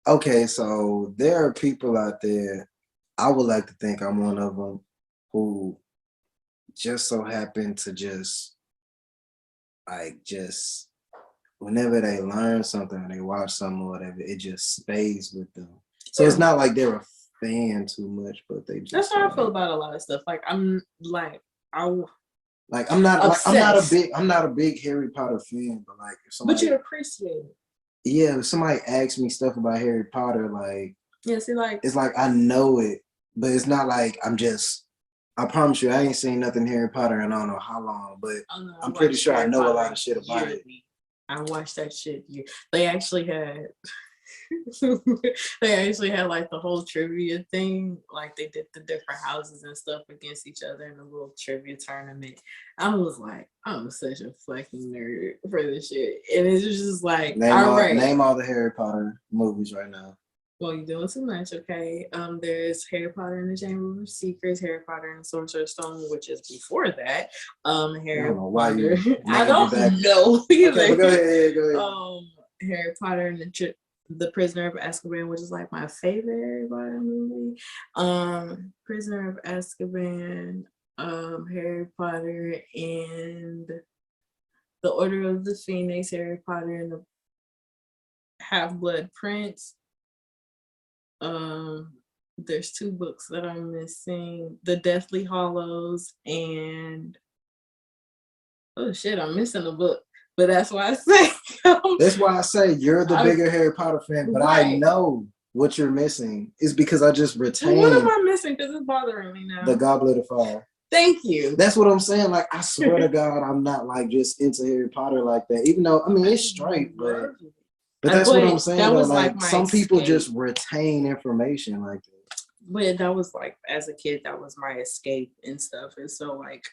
Speaker 4: okay, so there are people out there. I would like to think I'm one of them who just so happen to just whenever they learn something or they watch something or whatever, it just stays with them. So it's not like they're a fan too much, but they just.
Speaker 3: That's how I feel about a lot of stuff. Like I'm
Speaker 4: not a big Harry Potter fan, but like if somebody.
Speaker 3: But you appreciate it.
Speaker 4: Yeah, if somebody asks me stuff about Harry Potter, like.
Speaker 3: Yeah, see, like.
Speaker 4: It's like I know it, but it's not like I promise you, I ain't seen nothing Harry Potter in I don't know how long, but I'm pretty sure I know a lot of shit about it.
Speaker 3: I watched that shit. They actually had like the whole trivia thing. Like they did the different houses and stuff against each other in a little trivia tournament. I was like, I'm such a fucking nerd for this shit. And it's just like,
Speaker 4: name all the Harry Potter movies right now.
Speaker 3: Well, you're doing too much, okay? There's Harry Potter and the Chamber of Secrets, Harry Potter and the Sorcerer's Stone, which is before that. Harry Potter. I don't know either.
Speaker 4: Okay, go ahead.
Speaker 3: Harry Potter and the Prisoner of Azkaban, which is like my favorite Harry Potter movie. Prisoner of Azkaban, Harry Potter and the Order of the Phoenix, Harry Potter and the Half-Blood Prince. There's 2 books that I'm missing: The Deathly Hallows and oh shit, I'm missing a book. But that's why I say
Speaker 4: you're the bigger Harry Potter fan, but right. I know what you're missing. It's because I just retained.
Speaker 3: What am I missing? Because it's bothering me now.
Speaker 4: The Goblet of Fire.
Speaker 3: Thank you.
Speaker 4: That's what I'm saying. Like, I swear to God, I'm not like just into Harry Potter like that. Even though, I mean, it's straight, but that's what I'm saying. That was like some people just retain information like that.
Speaker 3: But that was like, as a kid, that was my escape and stuff. And so like,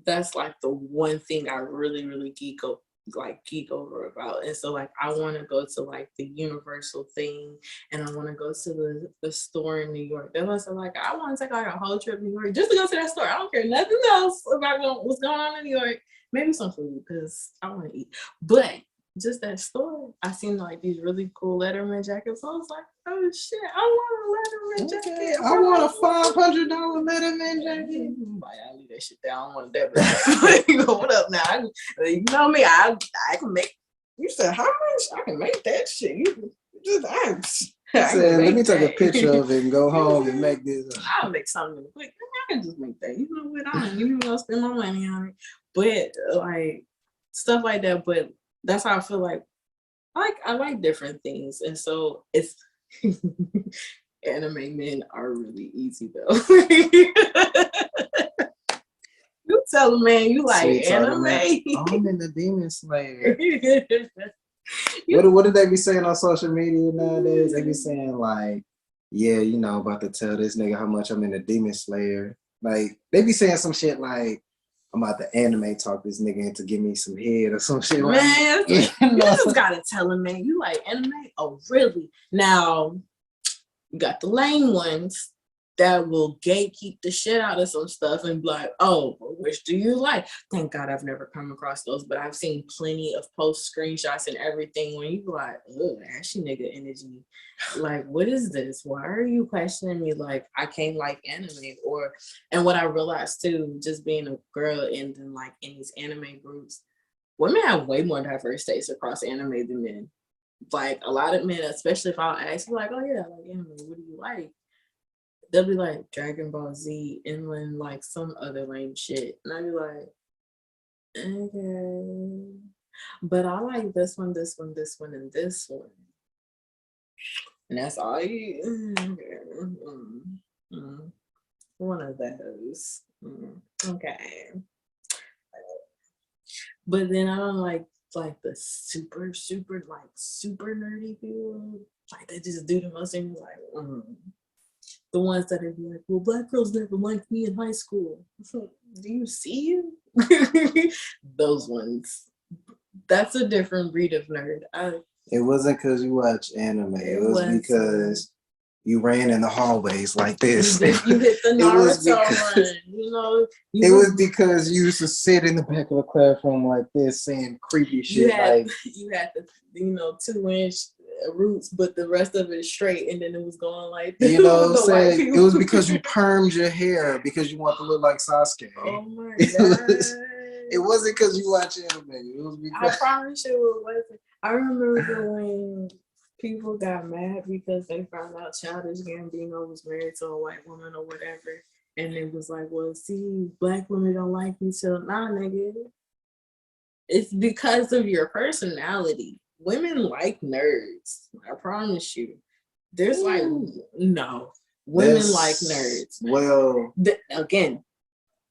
Speaker 3: that's like the one thing I really, really geek over about. And so like, I want to go to like the Universal thing, and I want to go to the store in New York. That's why I said like, I want to take like a whole trip to New York just to go to that store. I don't care nothing else about what's going on in New York. Maybe some food because I want to eat. But just that store, I seen like these really cool Letterman jackets. So I was like, oh shit, I want a Letterman jacket.
Speaker 4: I want a $500 Letterman jacket.
Speaker 3: I leave that shit down. I don't want that. What up now? You know me, I can make. You said how much? I can make that shit. You just ask.
Speaker 4: Said, let me take a picture of it and go home and make this.
Speaker 3: I'll make something quick. I can just make that. You know what? I don't even want to spend my money on it. But like stuff like that. But that's how I feel like I like different things. And so it's anime men are really easy though. You tell a man you like
Speaker 4: Sweet
Speaker 3: anime.
Speaker 4: I'm in the Demon Slayer. What did they be saying on social media nowadays? They be saying like, yeah, you know, about to tell this nigga how much I'm in the Demon Slayer. Like they be saying some shit like, I'm about to anime talk this nigga into give me some head or some shit.
Speaker 3: Man,
Speaker 4: like,
Speaker 3: you just gotta tell him, man, you like anime? Oh, really? Now, you got the lame ones that will gatekeep the shit out of some stuff and be like, oh, which do you like? Thank God I've never come across those, but I've seen plenty of post screenshots and everything when you be like, ugh, ashy nigga energy. Like, what is this? Why are you questioning me like I can't like anime? And what I realized too, just being a girl and then like in these anime groups, women have way more diverse tastes across anime than men. Like a lot of men, especially if I'll ask you like, oh yeah, I like anime, what do you like? They'll be like Dragon Ball Z and then like some other lame shit. And I'll be like, okay. But I like this one, this one, this one, and this one. And that's all you one of those. Okay. But then I don't like the super nerdy people. Like they just do the most things like the ones that are like, well, black girls never liked me in high school. Do you see you? Those ones. That's a different breed of nerd.
Speaker 4: It wasn't because you watch anime. It was because you ran in the hallways like this.
Speaker 3: You hit the Naruto run. You know.
Speaker 4: It was because you used to sit in the back of the classroom like this, saying creepy shit.
Speaker 3: You had the 2-inch roots, but the rest of it is straight, and then it was going like this.
Speaker 4: You know what I'm saying? It was because you permed your hair because you want to look like Sasuke.
Speaker 3: Oh my god!
Speaker 4: It wasn't because you watch anime. It was because
Speaker 3: I promise you it wasn't. I remember when people got mad because they found out Childish Gambino was married to a white woman or whatever, and it was like, well, see, black women don't like you, so nah, nigga. It's because of your personality. Women like nerds. I promise you. There's like, no. Women like nerds.
Speaker 4: Well,
Speaker 3: again,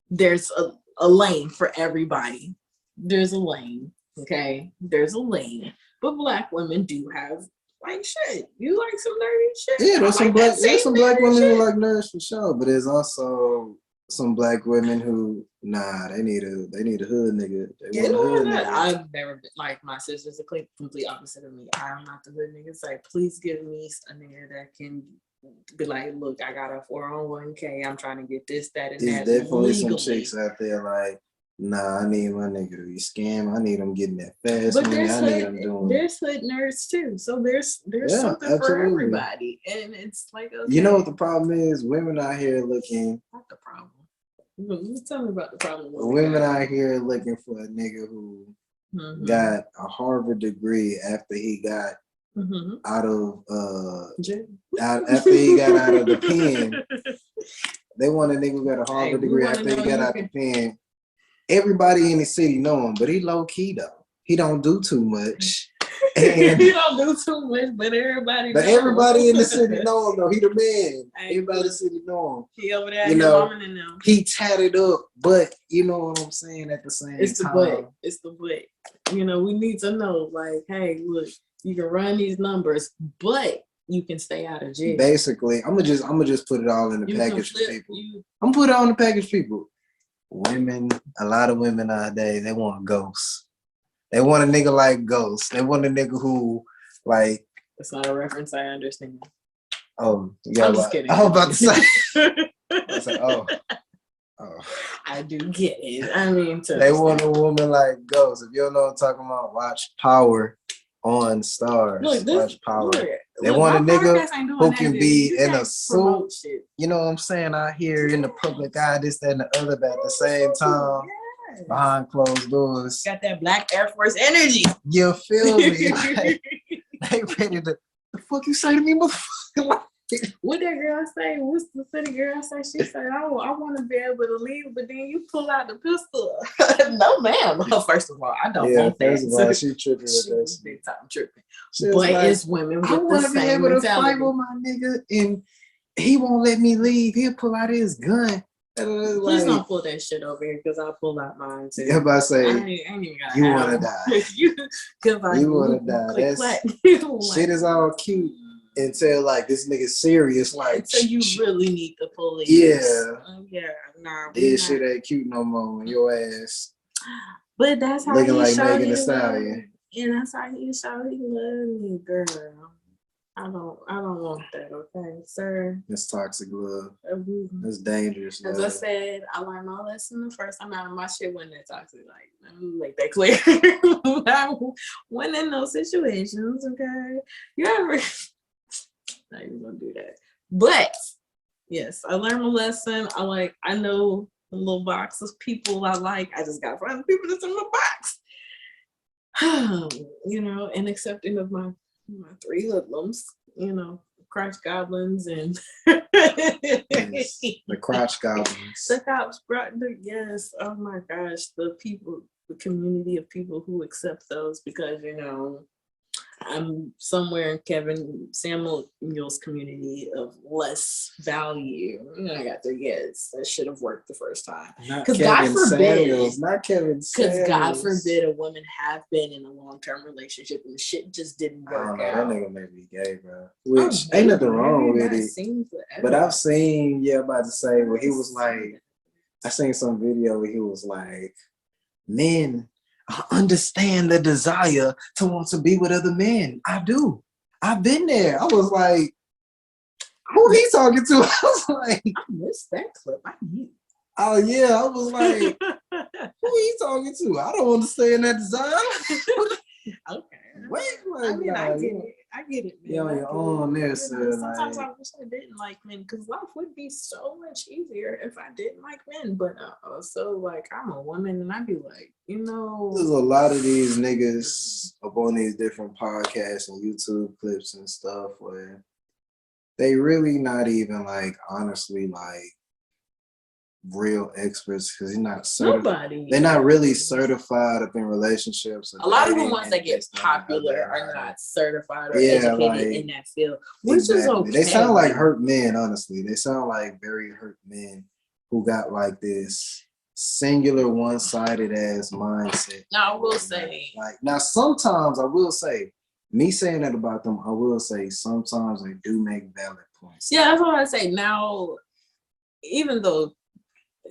Speaker 3: there's a lane for everybody. There's a lane, okay? There's a lane. But black women do have like shit. You like some nerdy shit?
Speaker 4: Yeah, there's some black women who like nerds for sure. But there's also some black women who they need a hood nigga. They want a hood nigga.
Speaker 3: I've never been like my sister's a complete opposite of me. I'm not the hood nigga. It's like, please give me a nigga that can be like, look, I got a 401k. I'm trying to get this, that, and that.
Speaker 4: There's definitely
Speaker 3: legally.
Speaker 4: some chicks out there like, nah, I need my nigga to be scam. I need him getting that fast
Speaker 3: but
Speaker 4: money. I need him doing.
Speaker 3: There's hood nerds too. So there's something for everybody. And it's like, okay.
Speaker 4: You know what the problem is? Women out here looking.
Speaker 3: Not the problem. Tell me about the problem.
Speaker 4: Women out here looking for a nigga who got a Harvard degree after he got out of after he got out of the pen. They want a nigga who got a Harvard degree after he got out the pen. Everybody in the city know him, but he low key though. He don't do too much. And
Speaker 3: he don't do too much, but everybody
Speaker 4: in the city know him though. He the man. Everybody in the city know him.
Speaker 3: He over there,
Speaker 4: you know,
Speaker 3: and them.
Speaker 4: He tatted up, but you know what I'm saying at the same time.
Speaker 3: It's the but. You know, we need to know, like, hey, look, you can run these numbers, but you can stay out of jail.
Speaker 4: Basically, I'm gonna just put it all in the package for people. I'm gonna put it on the package for people. Women, a lot of women nowadays, they want ghosts. They want a nigga like Ghost. They want a nigga who, like...
Speaker 3: That's not a reference I understand.
Speaker 4: Oh, yeah.
Speaker 3: I'm just kidding.
Speaker 4: I was about to say... I was like, Oh.
Speaker 3: I do get it. I mean,
Speaker 4: They want a woman like Ghost. If you don't know what I'm talking about, watch Power on Stars.
Speaker 3: Look,
Speaker 4: Watch Power. They
Speaker 3: look,
Speaker 4: want a
Speaker 3: my
Speaker 4: nigga
Speaker 3: podcast ain't doing
Speaker 4: who
Speaker 3: that,
Speaker 4: can
Speaker 3: dude.
Speaker 4: be
Speaker 3: You
Speaker 4: in a
Speaker 3: can't
Speaker 4: suit.
Speaker 3: promote shit.
Speaker 4: You know what I'm saying? Out here in the public eye, this, that, and the other, but at the same time,
Speaker 3: Yes.
Speaker 4: behind closed doors.
Speaker 3: Got that Black Air Force energy.
Speaker 4: You feel me? Like, they ready to, the fuck you say to me, motherfucker?
Speaker 3: What that girl say? What's the city girl say? She said, "Oh, I want to be able to leave, but then you pull out the pistol." No, ma'am. First of all, I don't want that.
Speaker 4: First of all, she tripping with
Speaker 3: She
Speaker 4: that.
Speaker 3: was big time tripping.
Speaker 4: She was
Speaker 3: But
Speaker 4: like,
Speaker 3: it's women with
Speaker 4: I
Speaker 3: the
Speaker 4: want to be
Speaker 3: same
Speaker 4: able to
Speaker 3: mentality.
Speaker 4: fight with my nigga, and he won't let me leave. He'll pull out his gun.
Speaker 3: Please don't pull that shit over here because I'll pull out mine too.
Speaker 4: I'm about to say,
Speaker 3: I ain't even gotta
Speaker 4: you
Speaker 3: have
Speaker 4: want to
Speaker 3: them.
Speaker 4: die.
Speaker 3: You
Speaker 4: wanna die.
Speaker 3: click,
Speaker 4: That's-
Speaker 3: clack.
Speaker 4: Shit is all cute until like this nigga serious. Like,
Speaker 3: until you really need the police.
Speaker 4: Yeah.
Speaker 3: Yeah. Nah.
Speaker 4: this shit ain't cute no more when your ass
Speaker 3: But that's how
Speaker 4: looking
Speaker 3: he
Speaker 4: like
Speaker 3: showed
Speaker 4: Megan
Speaker 3: he
Speaker 4: Thee
Speaker 3: loved
Speaker 4: Stallion.
Speaker 3: me. And that's how he showed he loved me, girl. I don't want that, okay, sir.
Speaker 4: It's toxic love.
Speaker 3: Mhm.
Speaker 4: It's dangerous
Speaker 3: As I
Speaker 4: love.
Speaker 3: said, I learned my lesson the first time out. My shit wasn't that toxic. Like, let me make that clear. I wasn't in those situations, okay? You ever? Not even gonna do that. But yes, I learned my lesson. I know the little box of people I like. I just gotta find the people that's in my box. You know, and accepting of my three hoodlums, you know, crotch goblins and
Speaker 4: Yes, the crotch goblins.
Speaker 3: the cops brought the yes, oh my gosh, the people, the community of people who accept those because you know I'm somewhere in Kevin Samuel's community of less value. You know, I got to guess that should have worked the first time.
Speaker 4: Not
Speaker 3: 'Cause
Speaker 4: Kevin
Speaker 3: God forbid-
Speaker 4: Samuels. Not Kevin
Speaker 3: Because
Speaker 4: Samuels.
Speaker 3: God forbid a woman have been in a long-term relationship and shit just didn't
Speaker 4: I don't
Speaker 3: work
Speaker 4: know.
Speaker 3: out.
Speaker 4: That nigga may be gay, bro. Which
Speaker 3: Oh,
Speaker 4: ain't nothing
Speaker 3: maybe.
Speaker 4: wrong with
Speaker 3: Everybody
Speaker 4: it.
Speaker 3: seems to-
Speaker 4: But I've seen, about to say, where he was like, I seen some video where he was like, men, I understand the desire to want to be with other men. I do. I've been there. I was like, who he talking to? I was like,
Speaker 3: I missed that clip. I knew.
Speaker 4: oh yeah. I was like, who he talking to? I don't understand that desire.
Speaker 3: Okay.
Speaker 4: Wait,
Speaker 3: I
Speaker 4: like,
Speaker 3: mean, I
Speaker 4: nah,
Speaker 3: get it. I get it, man.
Speaker 4: you on
Speaker 3: I
Speaker 4: your
Speaker 3: get
Speaker 4: own
Speaker 3: it.
Speaker 4: there,
Speaker 3: You
Speaker 4: sir,
Speaker 3: know, sometimes
Speaker 4: like-
Speaker 3: I wish I didn't like men because life would be so much easier if I didn't like men. But also, like, I'm a woman and I'd be like, you know,
Speaker 4: There's a lot of these niggas up on these different podcasts and YouTube clips and stuff where they really not even like honestly like real experts because they're not certified.
Speaker 3: nobody.
Speaker 4: They're not really certified up in relationships.
Speaker 3: A lot of the
Speaker 4: dating
Speaker 3: ones
Speaker 4: and
Speaker 3: that get
Speaker 4: this, that, and the
Speaker 3: popular
Speaker 4: other.
Speaker 3: are not certified or
Speaker 4: Yeah,
Speaker 3: educated
Speaker 4: like,
Speaker 3: in that field, which is
Speaker 4: Exactly.
Speaker 3: okay.
Speaker 4: They sound like hurt men, honestly. They sound like very hurt men who got like this singular one-sided ass mindset.
Speaker 3: Now, I will say,
Speaker 4: Like now sometimes I will say, me saying that about them, I will say sometimes they do make valid points.
Speaker 3: yeah, that's what I say. Now, even though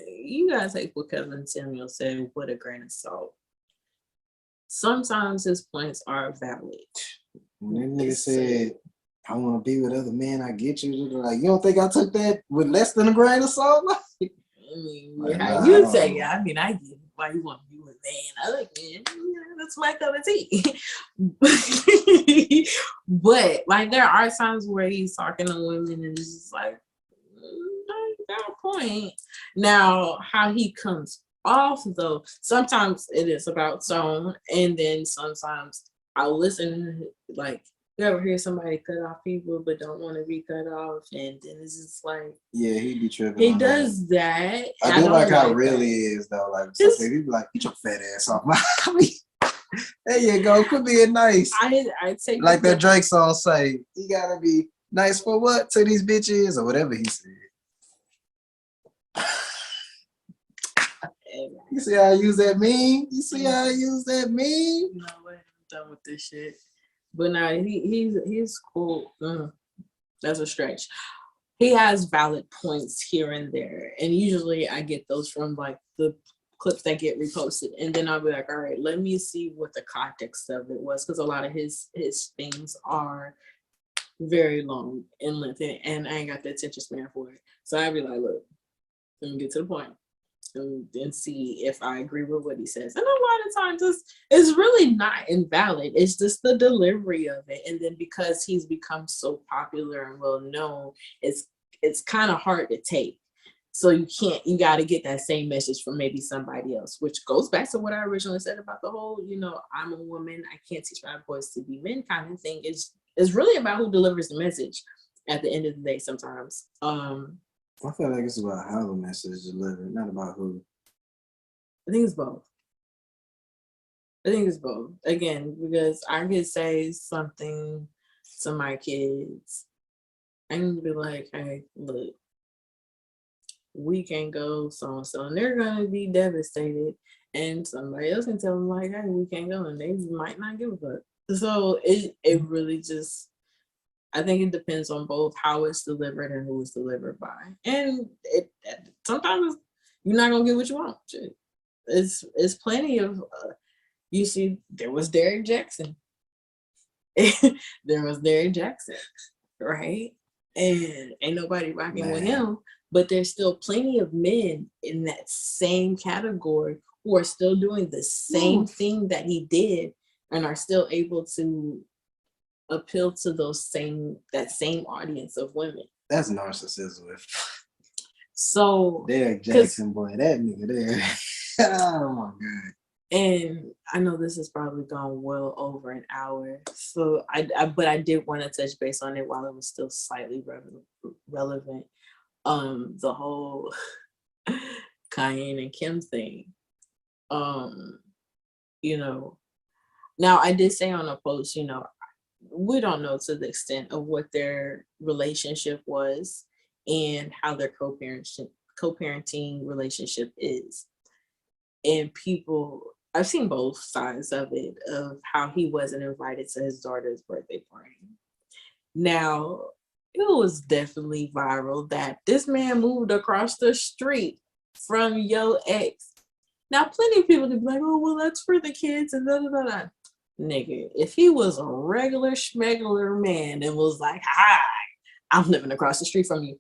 Speaker 3: you guys take what Kevin Samuel said with a grain of salt, sometimes his points are valid.
Speaker 4: When that nigga said, I want to be with other men, I get you. They're like, you don't think I took that with less than a grain of salt?
Speaker 3: I mean,
Speaker 4: Like,
Speaker 3: yeah,
Speaker 4: nah,
Speaker 3: you
Speaker 4: I
Speaker 3: say,
Speaker 4: don't
Speaker 3: yeah, I mean, I get why you want to be with man. I like men. Yeah, that's my cup of tea. But like, there are times where he's talking to women and it's just like, you got a point. Now, how he comes off though, sometimes it is about tone, and then sometimes I'll listen. Like, you ever hear somebody cut off people but don't want to be cut off, and then it's just like
Speaker 4: Yeah, he be tripping.
Speaker 3: he
Speaker 4: on
Speaker 3: does that.
Speaker 4: that. I do
Speaker 3: don't
Speaker 4: like how
Speaker 3: that.
Speaker 4: real he is though. Like
Speaker 3: His-
Speaker 4: some people be like, get your fat ass off my. There you go. Quit being nice.
Speaker 3: I take
Speaker 4: Like
Speaker 3: the-
Speaker 4: that Drake song say, he gotta be nice for what? To these bitches or whatever he said. You see how I use that meme? You see how I use that meme?
Speaker 3: You know what? I'm done with this shit. But now he's cool. That's a stretch. He has valid points here and there, and usually I get those from like the clips that get reposted, and then I'll be like, all right, let me see what the context of it was, because a lot of his things are very long in length, and I ain't got the attention span for it. So I'd be like, look, let me get to the point. and see if I agree with what he says. And a lot of times it's really not invalid. It's just the delivery of it. And then because he's become so popular and well known, it's kind of hard to take. So you got to get that same message from maybe somebody else, which goes back to what I originally said about the whole, I'm a woman, I can't teach my boys to be men kind of thing. It's really about who delivers the message at the end of the day sometimes.
Speaker 4: I feel like it's about how the message is delivered, not about who.
Speaker 3: I think it's both. Again, because I could say something to my kids and be like, hey, look, we can't go so and so, and they're gonna be devastated. And somebody else can tell them like, hey, we can't go, and they might not give a fuck. So it really just, I think it depends on both how it's delivered and who it's delivered by. And sometimes you're not gonna get what you want. It's plenty of you see, there was Derrick Jackson. Right? And ain't nobody rocking with him. But there's still plenty of men in that same category who are still doing the same thing that he did and are still able to appeal to that same audience of women.
Speaker 4: That's narcissism.
Speaker 3: So
Speaker 4: Derrick Jackson, boy, that nigga there. Oh my God.
Speaker 3: And I know this has probably gone well over an hour. So but I did want to touch base on it while it was still slightly relevant. The whole Kanye and Kim thing. Now I did say on a post, we don't know to the extent of what their relationship was and how their co-parenting relationship is. And I've seen both sides of it, of how he wasn't invited to his daughter's birthday party. Now, it was definitely viral that this man moved across the street from your ex. Now, plenty of people could be like, oh, well, that's for the kids and da da da da. Nigga, if he was a regular schmegular man and was like, hi, I'm living across the street from you.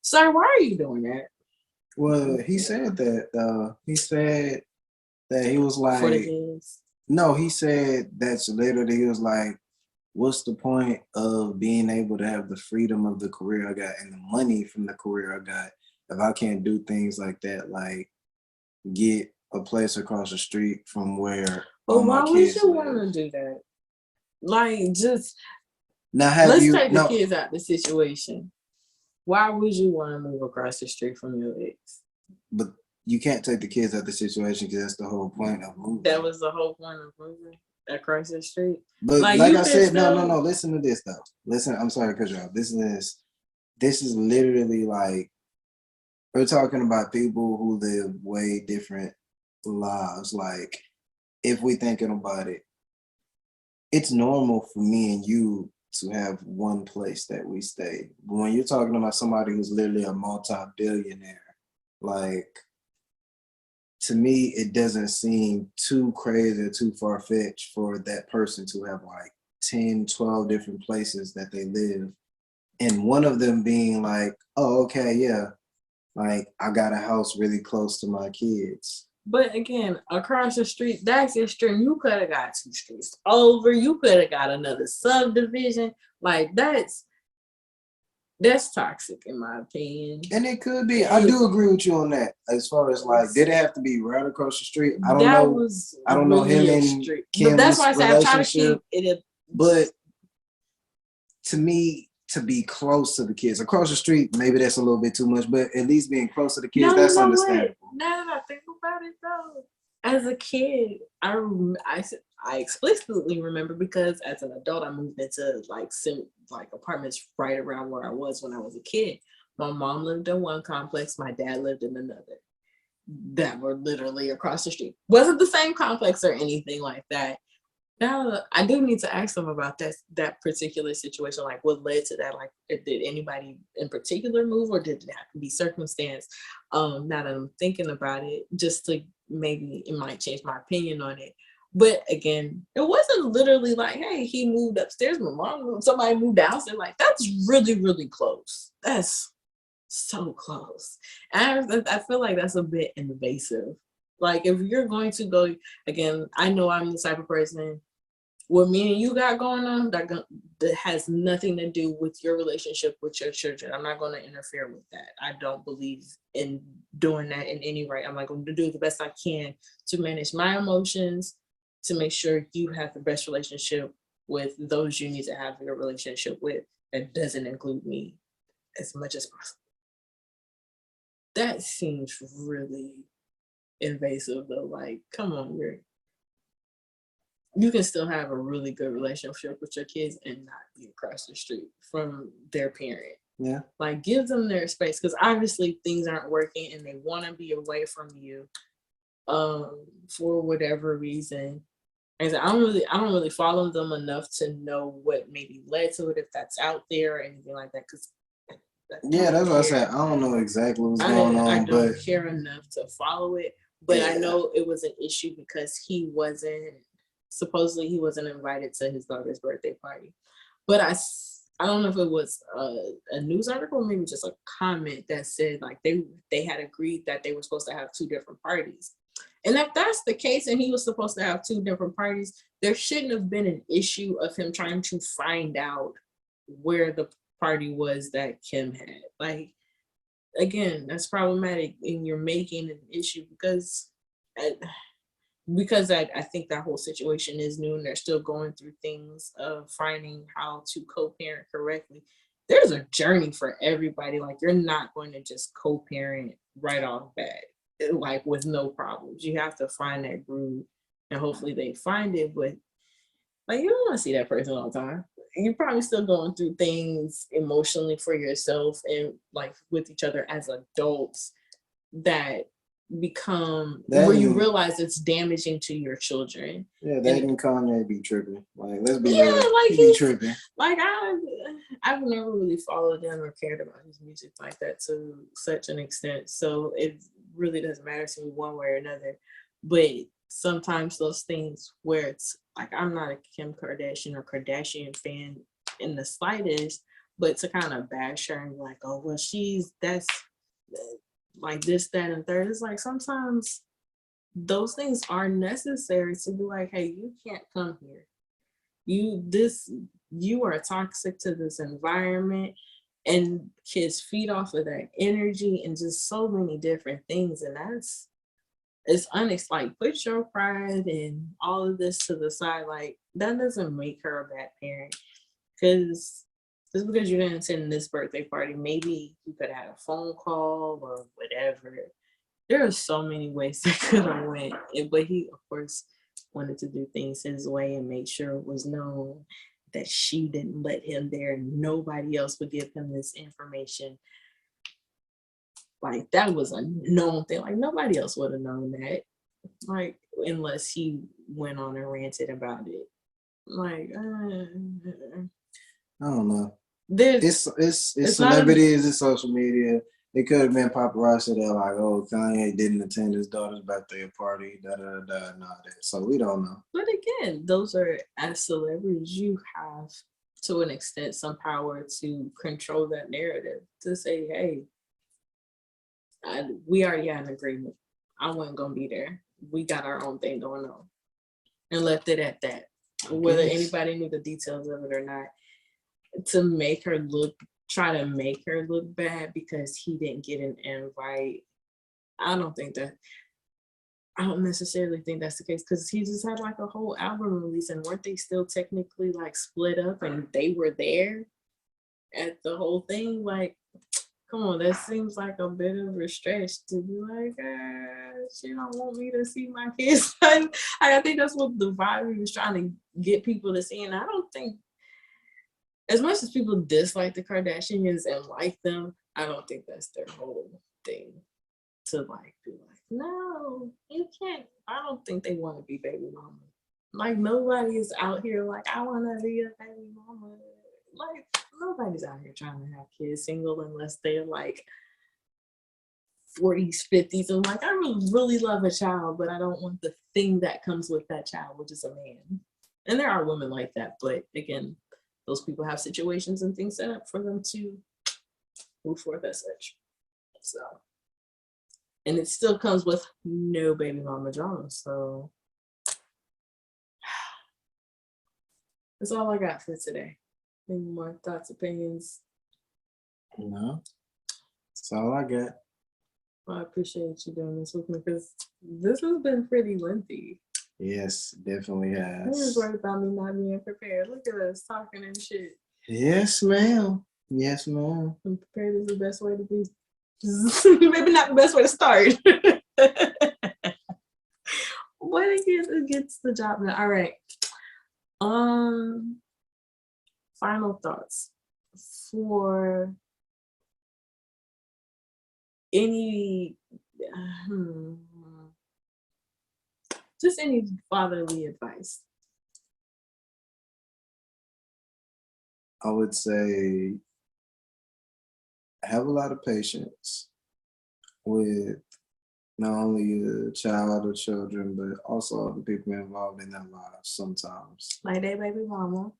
Speaker 3: Sir, why are you doing that?
Speaker 4: Well, he said that. He said that he was like,
Speaker 3: for the kids.
Speaker 4: No, he said that's literally, he was like, what's the point of being able to have the freedom of the career I got and the money from the career I got if I can't do things like that, like get a place across the street from where all my kids live. But why would you
Speaker 3: want to do that? Like, just
Speaker 4: now
Speaker 3: let's take the kids out of the situation. Why would you want to move across the street from your ex?
Speaker 4: But you can't take the kids out of the situation because that's the whole point of moving.
Speaker 3: That was the whole point of moving across the street.
Speaker 4: But like I said, no. Listen to this though. Listen, I'm sorry to cut you off. This is literally like, we're talking about people who live way different lives. Like, if we thinking about it, it's normal for me and you to have one place that we stay. But when you're talking about somebody who's literally a multi-billionaire, like, to me, it doesn't seem too crazy or too far-fetched for that person to have like 10, 12 different places that they live. And one of them being like, oh, okay, yeah, like I got a house really close to my kids.
Speaker 3: But again, across the street, that's extreme. You could have got 2 streets over. You could have got another subdivision. Like, that's toxic in my opinion.
Speaker 4: And it could be. I do agree with you on that. As far as like, did it have to be right across the street? I don't know. I don't know him and Kim's that's why I said I'm trying to keep it. But to me, to be close to the kids across the street, maybe that's a little bit too much. But at least being close to the kids, that's understandable.
Speaker 3: Now that I think about it, though, as a kid, I explicitly remember, because as an adult, I moved into like apartments right around where I was when I was a kid. My mom lived in one complex, my dad lived in another. That were literally across the street. Wasn't the same complex or anything like that. Now, I do need to ask them about that particular situation, like what led to that. Like, did anybody in particular move, or did it have to be circumstance? Now that I'm thinking about it, just to maybe it might change my opinion on it. But again, it wasn't literally like, hey, he moved upstairs, my mom moved, somebody moved downstairs. Like, that's really, really close. That's so close. And I feel like that's a bit invasive. Like if you're going to go again, I know I'm the type of person. What me and you got going on that has nothing to do with your relationship with your children. I'm not going to interfere with that. I don't believe in doing that in any way. I'm like going to do the best I can to manage my emotions, to make sure you have the best relationship with those you need to have your relationship with. That doesn't include me as much as possible. That seems really invasive though. Like, come on, you can still have a really good relationship with your kids and not be across the street from their parent.
Speaker 4: Yeah.
Speaker 3: Like give them their space because obviously things aren't working and they want to be away from you for whatever reason. And I don't really follow them enough to know what maybe led to it, if that's out there or anything like that. Because
Speaker 4: yeah, that's what I said. I don't know exactly what's going on,
Speaker 3: I don't
Speaker 4: but
Speaker 3: care enough to follow it. But
Speaker 4: yeah.
Speaker 3: I know it was an issue because he wasn't invited to his daughter's birthday party. But I don't know if it was a news article, or maybe just a comment that said like they had agreed that they were supposed to have two different parties. And if that's the case and he was supposed to have two different parties, there shouldn't have been an issue of him trying to find out where the party was that Kim had. Like, again, that's problematic and you're making an issue because I think that whole situation is new and they're still going through things of finding how to co-parent correctly. There's a journey for everybody. Like you're not going to just co-parent right off bat, like with no problems. You have to find that groove and hopefully they find it. But like you don't want to see that person all the time. You're probably still going through things emotionally for yourself and like with each other as adults that become where you realize it's damaging to your children.
Speaker 4: Yeah, they can Kanye be tripping. Like, let's be
Speaker 3: real. Like
Speaker 4: he be tripping.
Speaker 3: Like I've never really followed him or cared about his music like that to such an extent. So it really doesn't matter to me one way or another. But sometimes those things where it's like I'm not a Kim Kardashian or Kardashian fan in the slightest, but to kind of bash her and be like, oh well, that's like this, that, and third. It's like sometimes those things are necessary to be like, hey, you can't come here. You are toxic to this environment, and kids feed off of that energy and just so many different things. And it's honest. Like put your pride and all of this to the side. Like that doesn't make her a bad parent. Because just because you didn't attend this birthday party, maybe you could have had a phone call or whatever. There are so many ways that could have went, but he, of course, wanted to do things his way and make sure it was known that she didn't let him there and nobody else would give him this information. Like that was a known thing. Like nobody else would have known that. Like unless he went on and ranted about it. Like
Speaker 4: I don't know. It's celebrities, it's social media. It could have been paparazzi that like, oh, Kanye didn't attend his daughter's birthday party, and all that. So we don't know.
Speaker 3: But again, those are, as celebrities, you have to an extent some power to control that narrative to say, hey, we already had an agreement. I wasn't gonna be there. We got our own thing going on, and left it at that. Whether anybody knew the details of it or not. To try to make her look bad because he didn't get an invite. I don't necessarily think that's the case because he just had like a whole album release and weren't they still technically like split up and they were there at the whole thing? Like, come on, that seems like a bit of a stretch to be like, she don't want me to see my kids. I think that's what the vibe he was trying to get people to see. And I don't think, as much as people dislike the Kardashians and like them, I don't think that's their whole thing to like be like, no, you can't. I don't think they want to be baby mama. Like nobody is out here like, I want to be a baby mama. Like nobody's out here trying to have kids single unless they're like 40s, 50s. And like, I really love a child, but I don't want the thing that comes with that child, which is a man. And there are women like that. But again, those people have situations and things set up for them to move forth as such. So, and it still comes with no baby mama drama. So that's all I got for today. Any more thoughts, opinions?
Speaker 4: No, that's all I got.
Speaker 3: Well, I appreciate you doing this with me because this has been pretty lengthy.
Speaker 4: Yes, definitely
Speaker 3: I was
Speaker 4: has.
Speaker 3: worried about me not being prepared. Look at us talking and shit.
Speaker 4: Yes, ma'am. Yes, ma'am.
Speaker 3: And prepared is the best way to be. Maybe not the best way to start. But it gets the job done. All right. Final thoughts for any just any fatherly advice.
Speaker 4: I would say have a lot of patience with not only your child or children, but also the people involved in their lives sometimes.
Speaker 3: Like that baby mama.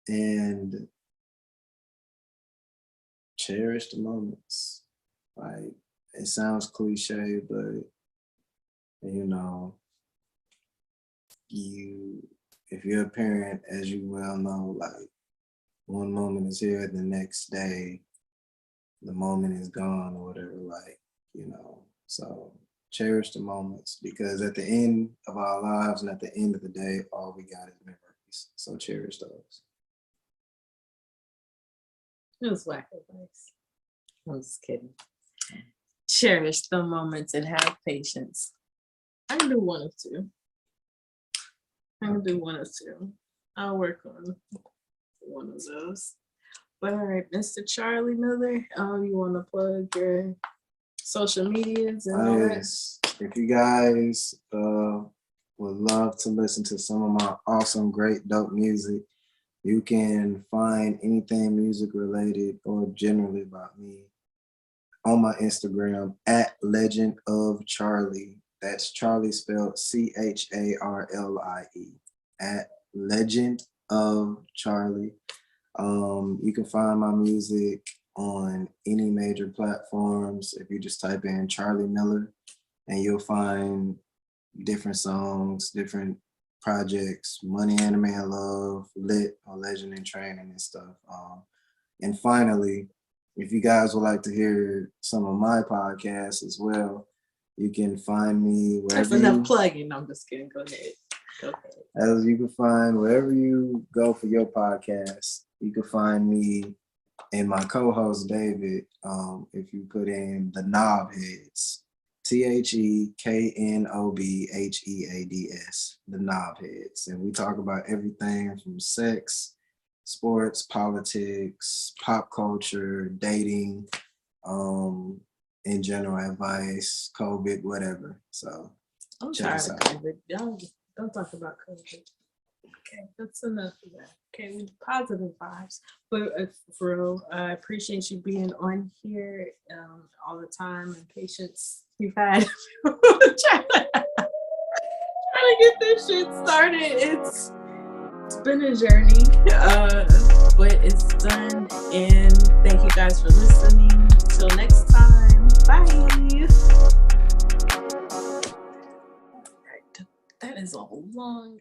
Speaker 4: And cherish the moments. Like, it sounds cliche, but you know, if you're a parent, as you well know, like one moment is here, the next day the moment is gone or whatever, like, so cherish the moments, because at the end of our lives and at the end of the day, all we got is memories. So cherish those.
Speaker 3: It was whack advice. I'm just kidding. Cherish the moments and have patience. I can do one of two. I'll work on one of those. But all right, Mr. Charlie Miller, you want to plug your social medias and all that?
Speaker 4: Yes. If you guys would love to listen to some of my awesome, great, dope music, you can find anything music related or generally about me on my Instagram at Legend of Charlie. That's Charlie spelled CHARLIE, at Legend of Charlie. You can find my music on any major platforms. If you just type in Charlie Miller, and you'll find different songs, different projects, Money, Anime, and Love, Lit, or Legend in Training and stuff. And finally, if you guys would like to hear some of my podcasts as well, you can find me wherever.
Speaker 3: That's enough plugging. I'm just kidding. Go ahead.
Speaker 4: As you can find wherever you go for your podcast, you can find me and my co-host David. If you put in the Knobheads, THEKNOBHEADS, the Knobheads, and we talk about everything from sex, sports, politics, pop culture, dating, in general advice, COVID, whatever. So
Speaker 3: I'm
Speaker 4: check
Speaker 3: tired
Speaker 4: us
Speaker 3: of
Speaker 4: out.
Speaker 3: COVID. Don't talk about COVID. Okay, that's enough of that. Okay, positive vibes. But for real, I appreciate you being on here all the time and patience you've had trying to get this shit started. It's been a journey, but it's done. And thank you guys for listening. Till next time, bye. That is a long